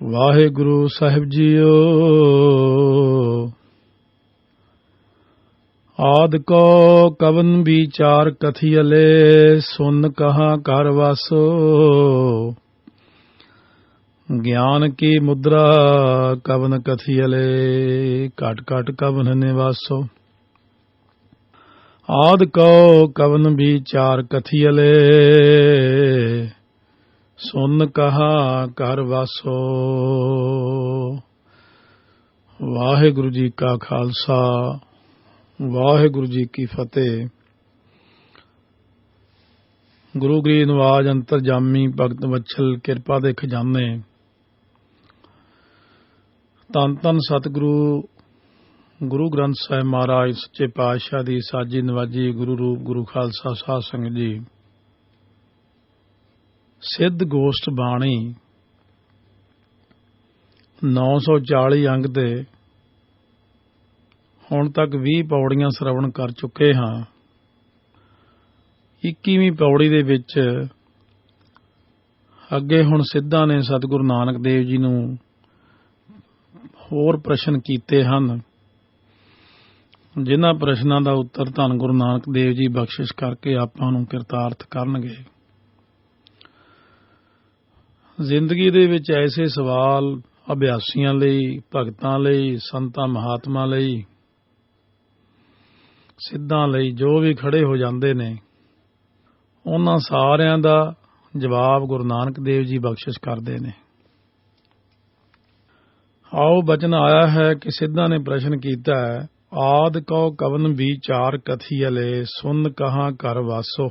वाहिगुरु साहिब जीओ। आदि को कवन विचार कथियले, सुन कहाँ कर वासो। ज्ञान की मुद्रा कवन कथियले, कट कट कवन निवासो। आदि को कवन विचार कथियले, सुन कहा कर वासो। वाहिगुरु जी का खालसा, वाहिगुरु जी की फतेह। गुरु गरीब नवाज अंतरजामी भगत वत्सल किरपा दे खजाने, धन धन सतगुरु गुरु ग्रंथ साहिब महाराज सच्चे पातशाह दी साजी नवाजी गुरु रूप गुरु खालसा साध संगत जी। सिद्ध गोष्ठ बाणी 940 अंग दे हुण तक 20 पौड़ियां श्रवण कर चुके हाँ। 21ਵੀਂ पौड़ी दे विच अगे हुण सिद्धां ने सतगुरु नानक देव जी नूं होर प्रश्न कीते हन, जिन्हां प्रश्नां दा उत्तर धन गुरु नानक देव जी बख्शिश करके आपां नूं किरतार्थ करनगे। जिंदगी दे विच ऐसे सवाल अभ्यासियां लई, भगतां लई, संतां महात्मा लई, सिद्धां लई जो भी खड़े हो जांदे ने, उन्हां सारियां दा जवाब गुरु नानक देव जी बख्शिश करदे ने। आओ बचन आया है कि सिद्धां ने प्रश्न कीता है, आदि को कवन विचार कथियले, सुन कहाँ कर वासो।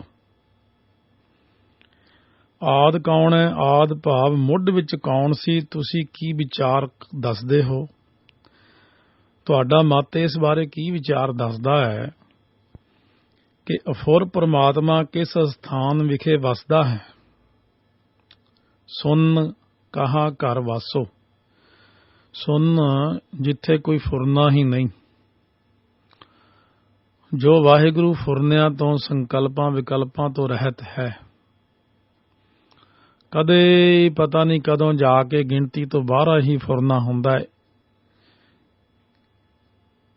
आदि कौन है? आदि भाव मुੱਢ विच कौन सी? तुसी की विचार दसदे हो? तुहाडा मत इस बारे की विचार दसदा है कि अफुर परमात्मा किस स्थान विखे वसदा है। सुन कहाँ कर वासो। सुन जिथे कोई फुरना ही नहीं, जो वाहिगुरु फुरनिया तो संकल्पां विकल्पां तो रहत है। कदे पता नहीं कदों जाके गिणती तो बाहर ही फुरना हुंदा है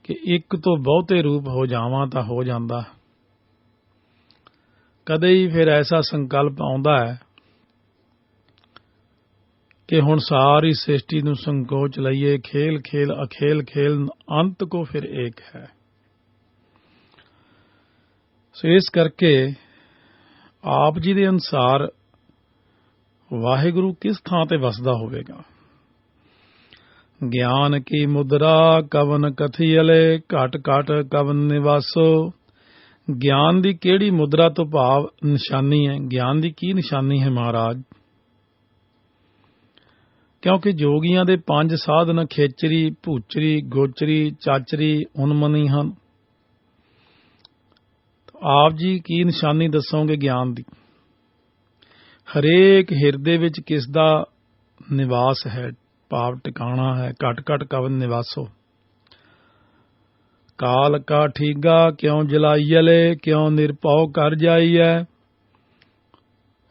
कि एक तो बहुते रूप हो जावां तां हो जांदा। कदे ही फिर ऐसा संकल्प आउंदा है कि हुण सारी सृष्टि नूं संकोच लईए, खेल खेल अखेल खेल अंत को फिर एक है। सो इस करके आप जी दे अनुसार वाहिगुरु किस थां ते वसदा होवेगा। ज्ञान की मुद्रा कवन कथियले, घट घट कवन निवासो। ज्ञान दी केड़ी मुद्रा तो भाव निशानी है। ज्ञान दी की निशानी है महाराज? क्योंकि जोगियां दे 5 साधन खेचरी, भूचरी, गोचरी, चाचरी, उन्मनी हन। तो आप जी की निशानी दसोगे ज्ञान दी? हरेक हिरदे विच किसदा निवास है, भाव टिकाणा है। घट घट कवन निवासो। काल का ठीगा क्यों जलाईयले, क्यों निरभौ कर जाईए।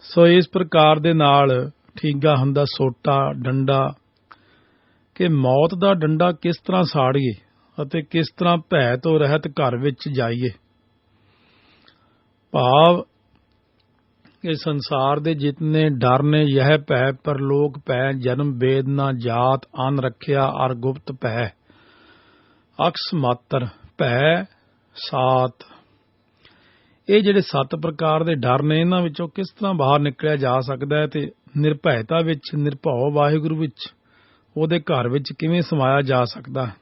सो इस प्रकार दे नाल ठीगा हुंदा सोटा, डंडा, कि मौत दा डंडा किस तरह साड़ीए अते किस तरह भै तो रहत घर विच जाईए। भाव कि संसार दे जितने डर ने, यह भै परलोक भै, जन्म वेदना जात अन रखिया अर गुप्त भै, अक्स मात्र भै सात। ये जिहड़े 7 प्रकार दे डर ने, इन्हां विचों किस तरह बाहर निकलिया जा सकदा है ते निरभैता विच, निरभौ वाहिगुरु विच, ਉਹਦੇ घर विच किवें समाया जा सकदा है,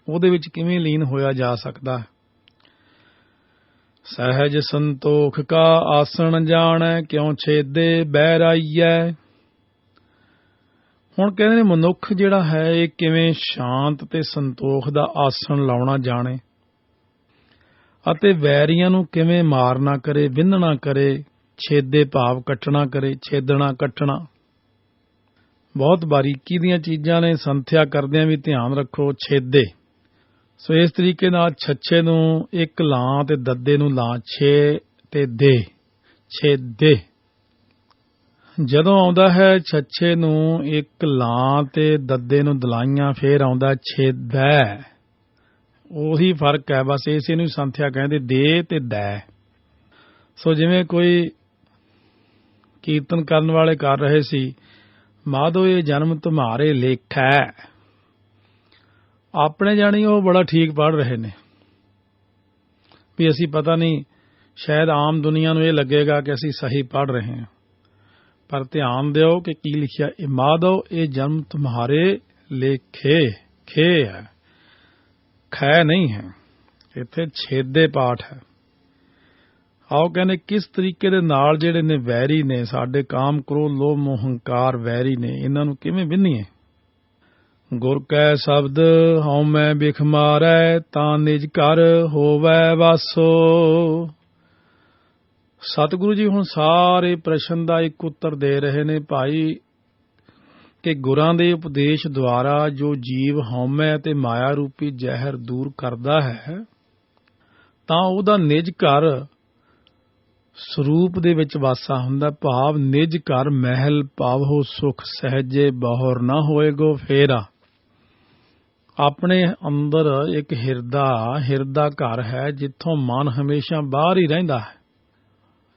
ਉਹਦੇ विच किवें लीन होया जा सकदा है। सहज संतोख का आसन जाने, क्यों छेदे बहराईए। हुण कहंदे ने मनुख जिहड़ा है ये किवें शांत ते संतोख दा आसन लाउणा जाणे अते वैरियां नूं किवें मारना करे, विन्हਣਾ करे। छेदे भाव कट्टਣਾ करे, छेदਣਾ कट्टਣਾ। बहुत बारीकी दीयां चीजां ने, संथਿਆ करदिਆਂ भी ध्यान रखो। छेदे, सो इस तरीके नाल छच्छे नूं एक लां ते दद्दे नूं लां, छे ते दे, छेदे। ਜਦੋਂ ਆਉਂਦਾ ਹੈ ਛੱਛੇ ਨੂੰ ਇੱਕ ਲਾਂ ਤੇ ਦੱਦੇ ਨੂੰ ਦਲਾਈਆਂ, ਫੇਰ ਆਉਂਦਾ ਛੇਦੈ। ਉਹੀ ਫਰਕ ਹੈ, ਬਸ ਇਸੇ ਨੂੰ ਸੰਥਿਆ ਕਹਿੰਦੇ, ਦੇ ਤੇ ਦੈ। ਸੋ ਜਿਵੇਂ ਕੋਈ ਕੀਰਤਨ ਕਰਨ ਵਾਲੇ ਕਰ ਰਹੇ ਸੀ, ਮਾਧੋ ਇਹ ਜਨਮ ਤੁਮਹਾਰੇ ਲੇਖੈ, ਆਪਣੇ ਜਾਣੀ ਉਹ ਬੜਾ ਠੀਕ ਪੜ੍ਹ ਰਹੇ ਨੇ ਵੀ ਅਸੀਂ ਪਤਾ ਨਹੀਂ, ਸ਼ਾਇਦ ਆਮ ਦੁਨੀਆ ਨੂੰ ਇਹ ਲੱਗੇਗਾ ਕਿ ਅਸੀਂ ਸਹੀ ਪੜ੍ਹ ਰਹੇ ਹਾਂ, ਪਰ ਧਿਆਨ ਦਿਓ ਕਿ ਕੀ ਲਿਖਿਆ, ਇਹ ਮਾਧੋ ਇਹ ਜਨਮ ਤੁਮਹਾਰੇ ਲੇਖੇ, ਖੇ ਹੈ, ਖੈ ਨਹੀਂ ਹੈ, ਇੱਥੇ ਛੇਦੇ ਪਾਠ ਹੈ। ਆਓ ਕਹਿੰਦੇ ਕਿਸ ਤਰੀਕੇ ਦੇ ਨਾਲ ਜਿਹੜੇ ਨੇ ਵੈਰੀ ਨੇ, ਸਾਡੇ ਕਾਮ ਕ੍ਰੋਧ ਲੋਭ ਮੋਹ ਹੰਕਾਰ ਵੈਰੀ ਨੇ, ਇਹਨਾਂ ਨੂੰ ਕਿਵੇਂ ਵਿੰਨੀਏ। ਗੁਰ ਕੈ ਸ਼ਬਦ ਹਉ ਮੈਂ ਬਿਖ ਮਾਰੈ, ਤਾਂ ਨਿਜ ਘਰ ਹੋਵੈ ਵਾਸੋ। ਸਤਿਗੁਰੂ ਜੀ ਹੁਣ ਸਾਰੇ ਪ੍ਰਸ਼ਨ ਦਾ ਇੱਕ ਉੱਤਰ ਦੇ ਰਹੇ ਨੇ ਭਾਈ, ਕਿ ਗੁਰਾਂ ਦੇ ਉਪਦੇਸ਼ ਦੁਆਰਾ ਜੋ ਜੀਵ ਹਉਮੈ ਤੇ ਮਾਇਆ ਰੂਪੀ ਜ਼ਹਿਰ ਦੂਰ ਕਰਦਾ ਹੈ, ਤਾਂ ਉਹਦਾ ਨਿਜ ਘਰ ਸਰੂਪ ਦੇ ਵਿੱਚ ਵਾਸਾ ਹੁੰਦਾ। ਭਾਵ ਨਿਜ ਘਰ ਮਹਿਲ ਪਾਵੋ ਸੁਖ, ਸਹਿਜੇ ਬਹੁਰ ਨਾ ਹੋਏਗੋ ਫੇਰਾ। ਆਪਣੇ ਅੰਦਰ ਇੱਕ ਹਿਰਦਾ ਘਰ ਹੈ, ਜਿੱਥੋਂ ਮਨ ਹਮੇਸ਼ਾ ਬਾਹਰ ਹੀ ਰਹਿੰਦਾ ਹੈ।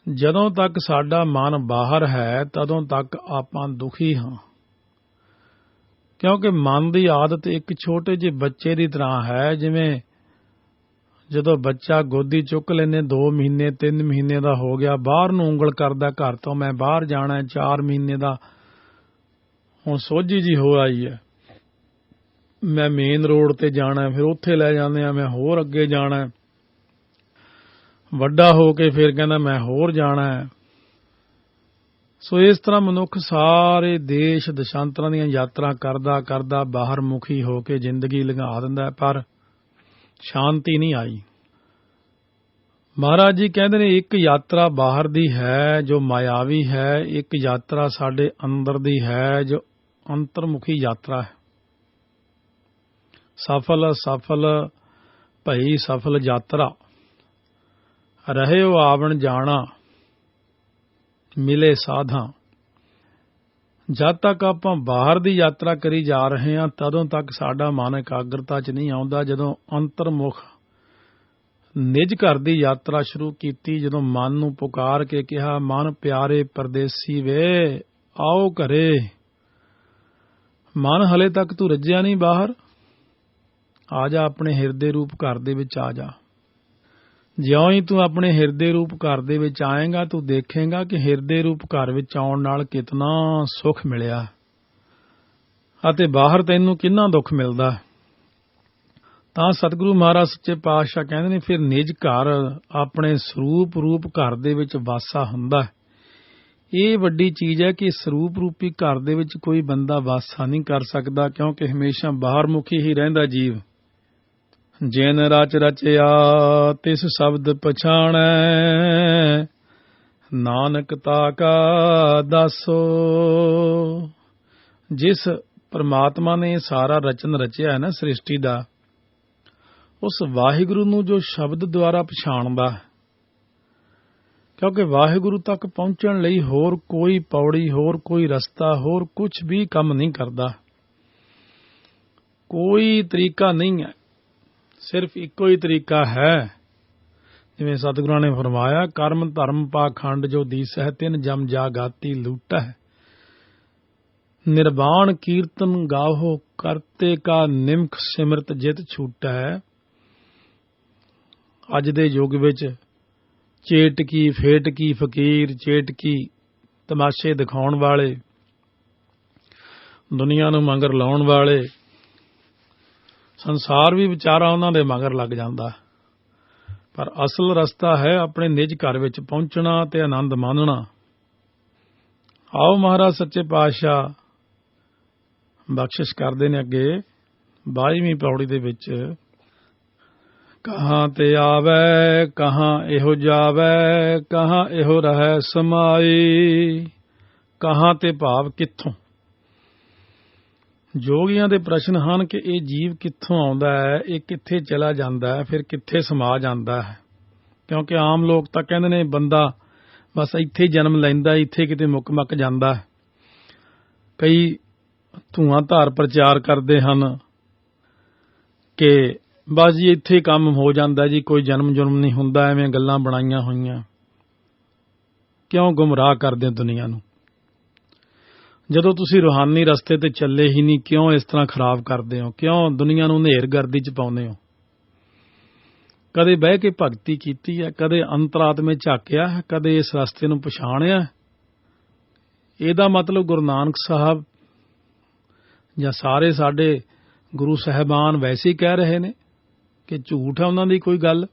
ਜਦੋਂ ਤੱਕ ਸਾਡਾ ਮਨ ਬਾਹਰ ਹੈ, ਤਦੋਂ ਤੱਕ ਆਪਾਂ ਦੁਖੀ ਹਾਂ, ਕਿਉਂਕਿ ਮਨ ਦੀ ਆਦਤ ਇੱਕ ਛੋਟੇ ਜਿਹੇ ਬੱਚੇ ਦੀ ਤਰ੍ਹਾਂ ਹੈ। ਜਿਵੇਂ ਜਦੋਂ ਬੱਚਾ ਗੋਦੀ ਚੁੱਕ ਲੈਂਦੇ, 2 ਮਹੀਨੇ 3 ਮਹੀਨੇ ਦਾ ਹੋ ਗਿਆ, ਬਾਹਰ ਨੂੰ ਉਂਗਲ ਕਰਦਾ, ਘਰ ਤੋਂ ਮੈਂ ਬਾਹਰ ਜਾਣਾ, 4 ਮਹੀਨੇ ਦਾ ਹੁਣ ਸੋਝੀ ਜੀ ਹੋ ਆਈ ਹੈ, ਮੈਂ ਮੇਨ ਰੋਡ ਤੇ ਜਾਣਾ, ਫਿਰ ਉੱਥੇ ਲੈ ਜਾਂਦੇ ਆ, ਮੈਂ ਹੋਰ ਅੱਗੇ ਜਾਣਾ। ਵੱਡਾ ਹੋ ਕੇ ਫਿਰ ਕਹਿੰਦਾ ਮੈਂ ਹੋਰ ਜਾਣਾ ਹੈ। ਸੋ ਇਸ ਤਰ੍ਹਾਂ ਮਨੁੱਖ ਸਾਰੇ ਦੇਸ਼ ਦਸ਼ਾਂਤਰਾਂ ਦੀਆਂ ਯਾਤਰਾ ਕਰਦਾ ਕਰਦਾ ਬਾਹਰ ਮੁਖੀ ਹੋ ਕੇ ਜ਼ਿੰਦਗੀ ਲੰਘਾ ਦਿੰਦਾ, ਪਰ ਸ਼ਾਂਤੀ ਨਹੀਂ ਆਈ। ਮਹਾਰਾਜ ਜੀ ਕਹਿੰਦੇ ਨੇ ਇੱਕ ਯਾਤਰਾ ਬਾਹਰ ਦੀ ਹੈ ਜੋ ਮਾਇਆਵੀ ਹੈ, ਇੱਕ ਯਾਤਰਾ ਸਾਡੇ ਅੰਦਰ ਦੀ ਹੈ ਜੋ ਅੰਤਰਮੁਖੀ ਯਾਤਰਾ ਹੈ। ਸਫਲ ਭਈ ਸਫਲ ਯਾਤਰਾ, ਰਹਿਓ ਆਵਣ ਜਾਣਾ, ਮਿਲੇ ਸਾਧਾਂ। ਜਦ ਤੱਕ ਆਪਾਂ ਬਾਹਰ ਦੀ ਯਾਤਰਾ ਕਰੀ ਜਾ ਰਹੇ ਹਾਂ, ਤਦੋਂ ਤੱਕ ਸਾਡਾ ਮਨ ਇਕਾਗਰਤਾ 'ਚ ਨਹੀਂ ਆਉਂਦਾ। ਜਦੋਂ ਅੰਤਰਮੁਖ ਨਿਜ ਘਰ ਦੀ ਯਾਤਰਾ ਸ਼ੁਰੂ ਕੀਤੀ, ਜਦੋਂ ਮਨ ਨੂੰ ਪੁਕਾਰ ਕੇ ਕਿਹਾ, ਮਨ ਪਿਆਰੇ ਪਰਦੇਸੀ ਵੇ ਆਓ ਘਰੇ, ਮਨ ਹਲੇ ਤੱਕ ਤੂੰ ਰੱਜਿਆ ਨਹੀਂ ਬਾਹਰ, ਆ ਜਾ ਆਪਣੇ ਹਿਰਦੇ ਰੂਪ ਘਰ ਦੇ ਵਿੱਚ ਆ ਜਾ। ਜਿਉਂ ਹੀ ਤੂੰ ਆਪਣੇ ਹਿਰਦੇ ਰੂਪ ਘਰ ਦੇ ਵਿੱਚ ਆਏਗਾ, ਤੂੰ ਦੇਖੇਗਾ ਕਿ ਹਿਰਦੇ ਰੂਪ ਘਰ ਵਿੱਚ ਆਉਣ ਨਾਲ ਕਿਤਨਾ ਸੁੱਖ ਮਿਲਿਆ ਅਤੇ ਬਾਹਰ ਤੈਨੂੰ ਕਿੰਨਾ ਦੁੱਖ ਮਿਲਦਾ। ਤਾਂ ਸਤਿਗੁਰੂ ਮਹਾਰਾਜ ਸੱਚੇ ਪਾਤਸ਼ਾਹ ਕਹਿੰਦੇ ਨੇ, ਫਿਰ ਨਿਜ ਘਰ ਆਪਣੇ ਸਰੂਪ ਰੂਪ ਘਰ ਦੇ ਵਿੱਚ ਵਾਸਾ ਹੁੰਦਾ। ਇਹ ਵੱਡੀ ਚੀਜ਼ ਹੈ ਕਿ ਸਰੂਪ ਰੂਪੀ ਘਰ ਦੇ ਵਿੱਚ ਕੋਈ ਬੰਦਾ ਵਾਸਾ ਨਹੀਂ ਕਰ ਸਕਦਾ, ਕਿਉਂਕਿ ਹਮੇਸ਼ਾ ਬਾਹਰ ਮੁਖੀ ਹੀ ਰਹਿੰਦਾ ਜੀਵ। ਜਿਨ ਰਚ ਰਚਿਆ ਤਿਸ ਸ਼ਬਦ ਪਛਾਣੈ, ਨਾਨਕ ਤਾ ਕਾ ਦਾਸੋ। ਜਿਸ ਪਰਮਾਤਮਾ ਨੇ ਸਾਰਾ ਰਚਨ ਰਚਿਆ ਹੈ ਨਾ ਸ੍ਰਿਸ਼ਟੀ ਦਾ, ਉਸ ਵਾਹਿਗੁਰੂ ਨੂੰ ਜੋ ਸ਼ਬਦ ਦੁਆਰਾ ਪਛਾਣਦਾ, ਕਿਉਂਕਿ ਵਾਹਿਗੁਰੂ ਤੱਕ ਪਹੁੰਚਣ ਲਈ ਹੋਰ ਕੋਈ ਪੌੜੀ, ਹੋਰ ਕੋਈ ਰਸਤਾ, ਹੋਰ ਕੁਝ ਵੀ ਕੰਮ ਨਹੀਂ ਕਰਦਾ। ਕੋਈ ਤਰੀਕਾ ਨਹੀਂ ਹੈ, ਸਿਰਫ ਇੱਕੋ ਹੀ ਤਰੀਕਾ ਹੈ। ਜਿਵੇਂ ਸਤਿਗੁਰਾਂ ਨੇ ਫਰਮਾਇਆ, ਕਰਮ ਧਰਮ ਪਾਖੰਡ ਜੋ ਦੀਸਹਿ, ਤਿਨ ਜਮ ਜਾਗਾਤੀ ਲੂਟੈ। ਨਿਰਵਾਣ ਕੀਰਤਨ ਗਾਵੋ, ਕਰਤੇ ਕਾ ਨਿਮਖ ਸਿਮਰਤ ਜਿਤ ਛੂਟੈ। ਅੱਜ ਦੇ ਯੁੱਗ ਵਿੱਚ ਚੇਟਕੀ ਫੇਟਕੀ ਫਕੀਰ, ਚੇਟਕੀ ਤਮਾਸ਼ੇ ਦਿਖਾਉਣ ਵਾਲੇ, ਦੁਨੀਆ ਨੂੰ ਮਗਰ ਲਾਉਣ ਵਾਲੇ, ਸੰਸਾਰ ਵੀ ਵਿਚਾਰਾ ਉਹਨਾਂ ਦੇ ਮਗਰ ਲੱਗ ਜਾਂਦਾ। ਪਰ ਅਸਲ ਰਸਤਾ ਹੈ ਆਪਣੇ ਨਿਜ ਘਰ ਵਿੱਚ ਪਹੁੰਚਣਾ ਤੇ ਆਨੰਦ ਮਾਣਨਾ। ਆਓ ਮਹਾਰਾਜ ਸੱਚੇ ਪਾਤਸ਼ਾਹ ਬਖਸ਼ਿਸ਼ ਕਰਦੇ ਨੇ ਅੱਗੇ 22ਵੀਂ ਪੌੜੀ ਦੇ ਵਿੱਚ, ਕਹਾਂ ਤੇ ਆਵੈ ਕਹਾਂ ਇਹੋ ਜਾਵੈ, ਕਹਾਂ ਇਹੋ ਰਹਿ ਸਮਾਈ। ਕਹਾਂ ਤੇ ਭਾਵ ਕਿੱਥੋਂ। ਜੋਗੀਆਂ ਦੇ ਪ੍ਰਸ਼ਨ ਹਨ ਕਿ ਇਹ ਜੀਵ ਕਿੱਥੋਂ ਆਉਂਦਾ ਹੈ, ਇਹ ਕਿੱਥੇ ਚਲਾ ਜਾਂਦਾ ਹੈ, ਫਿਰ ਕਿੱਥੇ ਸਮਾ ਜਾਂਦਾ ਹੈ। ਕਿਉਂਕਿ ਆਮ ਲੋਕ ਤਾਂ ਕਹਿੰਦੇ ਨੇ ਬੰਦਾ ਬਸ ਇੱਥੇ ਜਨਮ ਲੈਂਦਾ, ਇੱਥੇ ਕਿਤੇ ਮੁੱਕ ਮੱਕ ਜਾਂਦਾ। ਕਈ ਧੂਆਂ ਧਾਰ ਪ੍ਰਚਾਰ ਕਰਦੇ ਹਨ ਕਿ ਬਸ ਜੀ ਇੱਥੇ ਕੰਮ ਹੋ ਜਾਂਦਾ ਜੀ, ਕੋਈ ਜਨਮ ਜੁਨਮ ਨਹੀਂ ਹੁੰਦਾ, ਐਵੇਂ ਗੱਲਾਂ ਬਣਾਈਆਂ ਹੋਈਆਂ। ਕਿਉਂ ਗੁੰਮਰਾਹ ਕਰਦੇ ਹੋ ਦੁਨੀਆ ਨੂੰ? ਜਦੋਂ ਤੁਸੀਂ ਰੂਹਾਨੀ ਰਸਤੇ ਤੇ ਚੱਲੇ ਹੀ ਨਹੀਂ, ਕਿਉਂ ਇਸ ਤਰ੍ਹਾਂ ਖਰਾਬ ਕਰਦੇ ਹੋ? ਕਿਉਂ ਦੁਨੀਆ ਨੂੰ ਹਨੇਰ ਗਰਦੀ ਚ ਪਾਉਂਦੇ ਹੋ? ਕਦੇ ਬਹਿ ਕੇ ਭਗਤੀ ਕੀਤੀ ਹੈ? ਕਦੇ ਅੰਤਰਾਤਮੇ ਝਾਕਿਆ ਹੈ? ਕਦੇ ਇਸ ਰਸਤੇ ਨੂੰ ਪਛਾਣਿਆ? ਇਹਦਾ ਮਤਲਬ ਗੁਰੂ ਨਾਨਕ ਸਾਹਿਬ ਜਾਂ ਸਾਰੇ ਸਾਡੇ ਗੁਰੂ ਸਾਹਿਬਾਨ ਵੈਸੇ ਹੀ ਕਹਿ ਰਹੇ ਨੇ ਕਿ ਝੂਠ ਹੈ ਉਹਨਾਂ ਦੀ ਕੋਈ ਗੱਲ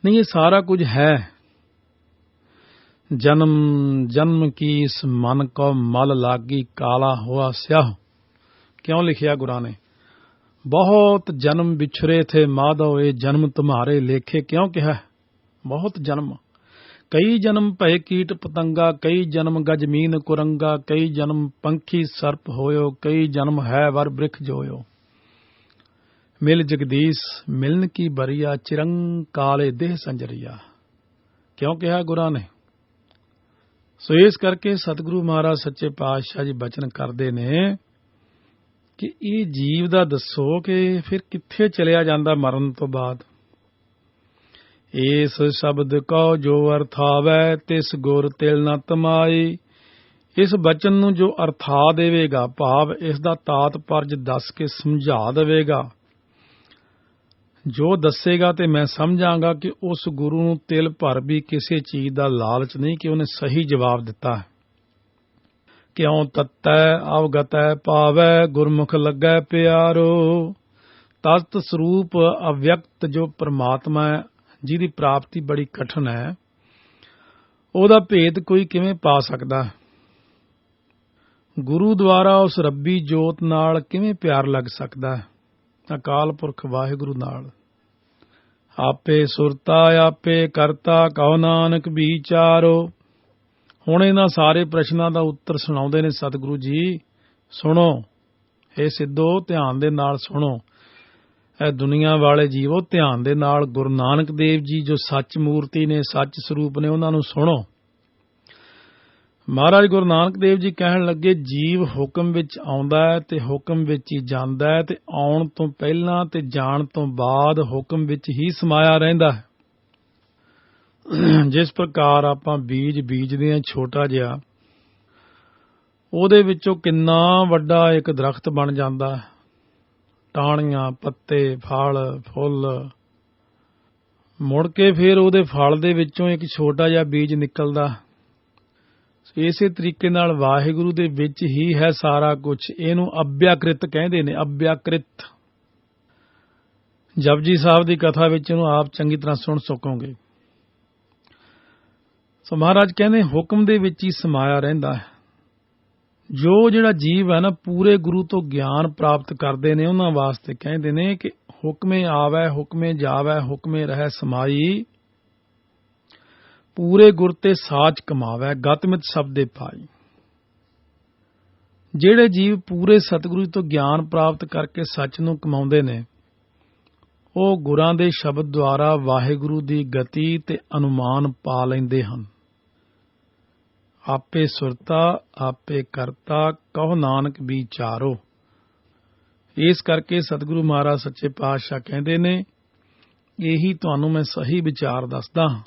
ਨਹੀਂ? ਇਹ ਸਾਰਾ ਕੁਝ ਹੈ। ਜਨਮ ਜਨਮ ਕੀ ਇਸ ਮਨ ਕੋ ਮਲ ਲਾਗੀ, ਕਾਲਾ ਹੋਆ ਸਿਆਹ। ਕਿਉਂ ਲਿਖਿਆ ਗੁਰਾਂ ਨੇ? ਬਹੁਤ ਜਨਮ ਵਿਛਰੇ ਥੇ ਮਾਧੋ, ਇਹ ਜਨਮ ਤੁਮਹਾਰੇ ਲੇਖੇ। ਕਿਉਂ ਕਿਹਾ? ਬਹੁਤ ਜਨਮ, ਕਈ ਜਨਮ ਭਏ ਕੀਟ ਪਤੰਗਾ, ਕਈ ਜਨਮ ਗਜਮੀਨ ਕੁਰੰਗਾ, ਕਈ ਜਨਮ ਪੰਖੀ ਸਰਪ ਹੋਇਓ, ਕਈ ਜਨਮ ਹੈ ਵਰ ਬ੍ਰਿਖ ਜੋਇਓ। ਮਿਲ ਜਗਦੀਸ਼ ਮਿਲਨ ਕੀ ਬਰੀਆ, ਚਿਰੰਗ ਕਾਲੇ ਦੇਹ ਸੰਜਰੀਆ। ਕਿਉਂ ਕਿਹਾ ਗੁਰਾਂ ਨੇ? ਸੋ ਇਸ ਕਰਕੇ ਸਤਿਗੁਰੂ ਮਹਾਰਾਜ ਸੱਚੇ ਪਾਤਸ਼ਾਹ ਜੀ ਬਚਨ ਕਰਦੇ ਨੇ ਕਿ ਇਹ ਜੀਵ ਦਾ ਦੱਸੋ ਕਿ ਫਿਰ ਕਿੱਥੇ ਚਲਿਆ ਜਾਂਦਾ ਮਰਨ ਤੋਂ ਬਾਅਦ। ਇਸ ਸ਼ਬਦ ਕਉ ਜੋ ਅਰਥਾਵੈ, ਤਿਸ ਗੁਰ ਤਿਲ ਨ ਤਮਾਈ। ਇਸ ਬਚਨ ਨੂੰ ਜੋ ਅਰਥਾ ਦੇਵੇਗਾ, ਭਾਵ ਇਸ ਦਾ ਤਾਤ ਪਰਜ ਦੱਸ ਕੇ ਸਮਝਾ ਦੇਵੇਗਾ, ਜੋ ਦੱਸੇਗਾ ਤੇ ਮੈਂ ਸਮਝਾਂਗਾ ਕਿ ਉਸ ਗੁਰੂ ਨੂੰ ਤਿਲ ਭਰ ਵੀ ਕਿਸੇ ਚੀਜ਼ ਦਾ ਲਾਲਚ ਨਹੀਂ, ਕਿ ਉਹਨੇ ਸਹੀ ਜਵਾਬ ਦਿੱਤਾ ਹੈ। ਕਿਉਂ ਤਤੈ ਅਵਗਤੈ ਪਾਵੈ, ਗੁਰਮੁਖ ਲੱਗੈ ਪਿਆਰੋ। ਤਤ ਸਰੂਪ ਅਵਿਅਕਤ ਜੋ ਪ੍ਰਮਾਤਮਾ ਹੈ, ਜਿਹਦੀ ਪ੍ਰਾਪਤੀ ਬੜੀ ਕਠਿਨ ਹੈ, ਉਹਦਾ ਭੇਦ ਕੋਈ ਕਿਵੇਂ ਪਾ ਸਕਦਾ? ਗੁਰੂ ਦੁਆਰਾ ਉਸ ਰੱਬੀ ਜੋਤ ਨਾਲ ਕਿਵੇਂ ਪਿਆਰ ਲੱਗ ਸਕਦਾ ਹੈ? ਅਕਾਲ ਪੁਰਖ ਵਾਹਿਗੁਰੂ ਨਾਲ। ਆਪੇ ਸੁਰਤਾ ਆਪੇ ਕਰਤਾ, ਕਹੋ ਨਾਨਕ ਵਿਚਾਰੋ। ਹੁਣ ਇਹਨਾਂ ਸਾਰੇ ਪ੍ਰਸ਼ਨਾਂ ਦਾ ਉੱਤਰ ਸੁਣਾਉਂਦੇ ਨੇ ਸਤਿਗੁਰੂ ਜੀ। ਸੁਣੋ ਇਹ ਸਿੱਧੋ, ਧਿਆਨ ਦੇ ਨਾਲ ਸੁਣੋ। ਇਹ ਦੁਨੀਆ ਵਾਲੇ ਜੀਵੋ, ਧਿਆਨ ਦੇ ਨਾਲ ਗੁਰੂ ਨਾਨਕ ਦੇਵ ਜੀ ਜੋ ਸੱਚ ਮੂਰਤੀ ਨੇ, ਸੱਚ ਸਰੂਪ ਨੇ, ਉਹਨਾਂ ਨੂੰ ਸੁਣੋ। ਮਹਾਰਾਜ ਗੁਰੂ ਨਾਨਕ ਦੇਵ ਜੀ ਕਹਿਣ ਲੱਗੇ, ਜੀਵ ਹੁਕਮ ਵਿੱਚ ਆਉਂਦਾ ਹੈ ਤੇ ਹੁਕਮ ਵਿੱਚ ਹੀ ਜਾਂਦਾ ਹੈ, ਤੇ ਆਉਣ ਤੋਂ ਪਹਿਲਾਂ ਤੇ ਜਾਣ ਤੋਂ ਬਾਅਦ ਹੁਕਮ ਵਿੱਚ ਹੀ ਸਮਾਇਆ ਰਹਿੰਦਾ ਹੈ। ਜਿਸ ਪ੍ਰਕਾਰ ਆਪਾਂ ਬੀਜ ਬੀਜਦੇ ਹਾਂ ਛੋਟਾ ਜਿਹਾ, ਉਹਦੇ ਵਿੱਚੋਂ ਕਿੰਨਾ ਵੱਡਾ ਇੱਕ ਦਰਖਤ ਬਣ ਜਾਂਦਾ ਹੈ। ਟਾਹਣੀਆਂ, ਪੱਤੇ, ਫਲ, ਫੁੱਲ, ਮੁੜ ਕੇ ਫਿਰ ਉਹਦੇ ਫਲ ਦੇ ਵਿੱਚੋਂ ਇੱਕ ਛੋਟਾ ਜਿਹਾ ਬੀਜ ਨਿਕਲਦਾ। ਇਸੇ ਤਰੀਕੇ ਨਾਲ ਵਾਹਿਗੁਰੂ ਦੇ ਵਿੱਚ ਹੀ ਹੈ ਸਾਰਾ ਕੁਝ। ਇਹਨੂੰ ਅਭਿਆਕ੍ਰਿਤ ਕਹਿੰਦੇ ਨੇ, ਅਭਿਆਕ੍ਰਿਤ। ਜਪਜੀ ਸਾਹਿਬ ਦੀ ਕਥਾ ਵਿੱਚ ਇਹਨੂੰ ਆਪ ਚੰਗੀ ਤਰ੍ਹਾਂ ਸੁਣ ਸਕੋਗੇ। ਸੋ ਮਹਾਰਾਜ ਕਹਿੰਦੇ ਹੁਕਮ ਦੇ ਵਿੱਚ ਹੀ ਸਮਾਇਆ ਰਹਿੰਦਾ ਹੈ। ਜੋ ਜਿਹੜਾ ਜੀਵ ਹੈ ਨਾ, ਪੂਰੇ ਗੁਰੂ ਤੋਂ ਗਿਆਨ ਪ੍ਰਾਪਤ ਕਰਦੇ ਨੇ, ਉਹਨਾਂ ਵਾਸਤੇ ਕਹਿੰਦੇ ਨੇ ਕਿ ਹੁਕਮੇ ਆਵੈ ਹੁਕਮੇ ਜਾਵੈ, ਹੁਕਮੇ ਰਹਿ ਸਮਾਈ। ਪੂਰੇ ਗੁਰ ਤੇ ਸਾਚ ਕਮਾਵੈ, ਗਤਮਿਤ ਸ਼ਬਦੇ ਪਾਈ। ਜਿਹੜੇ ਜੀਵ ਪੂਰੇ ਸਤਿਗੁਰੂ ਤੋਂ ਗਿਆਨ ਪ੍ਰਾਪਤ ਕਰਕੇ ਸੱਚ ਨੂੰ ਕਮਾਉਂਦੇ ਨੇ, ਉਹ ਗੁਰਾਂ ਦੇ ਸ਼ਬਦ ਦੁਆਰਾ ਵਾਹਿਗੁਰੂ ਦੀ ਗਤੀ ਤੇ ਅਨੁਮਾਨ ਪਾ ਲੈਂਦੇ ਹਨ। ਆਪੇ ਸੁਰਤਾ ਆਪੇ ਕਰਤਾ, ਕਹੋ ਨਾਨਕ ਵਿਚਾਰੋ। ਇਸ ਕਰਕੇ ਸਤਿਗੁਰੂ ਮਹਾਰਾਜ ਸੱਚੇ ਪਾਤਸ਼ਾਹ ਕਹਿੰਦੇ ਨੇ, ਇਹੀ ਤੁਹਾਨੂੰ ਮੈਂ ਸਹੀ ਵਿਚਾਰ ਦੱਸਦਾ ਹਾਂ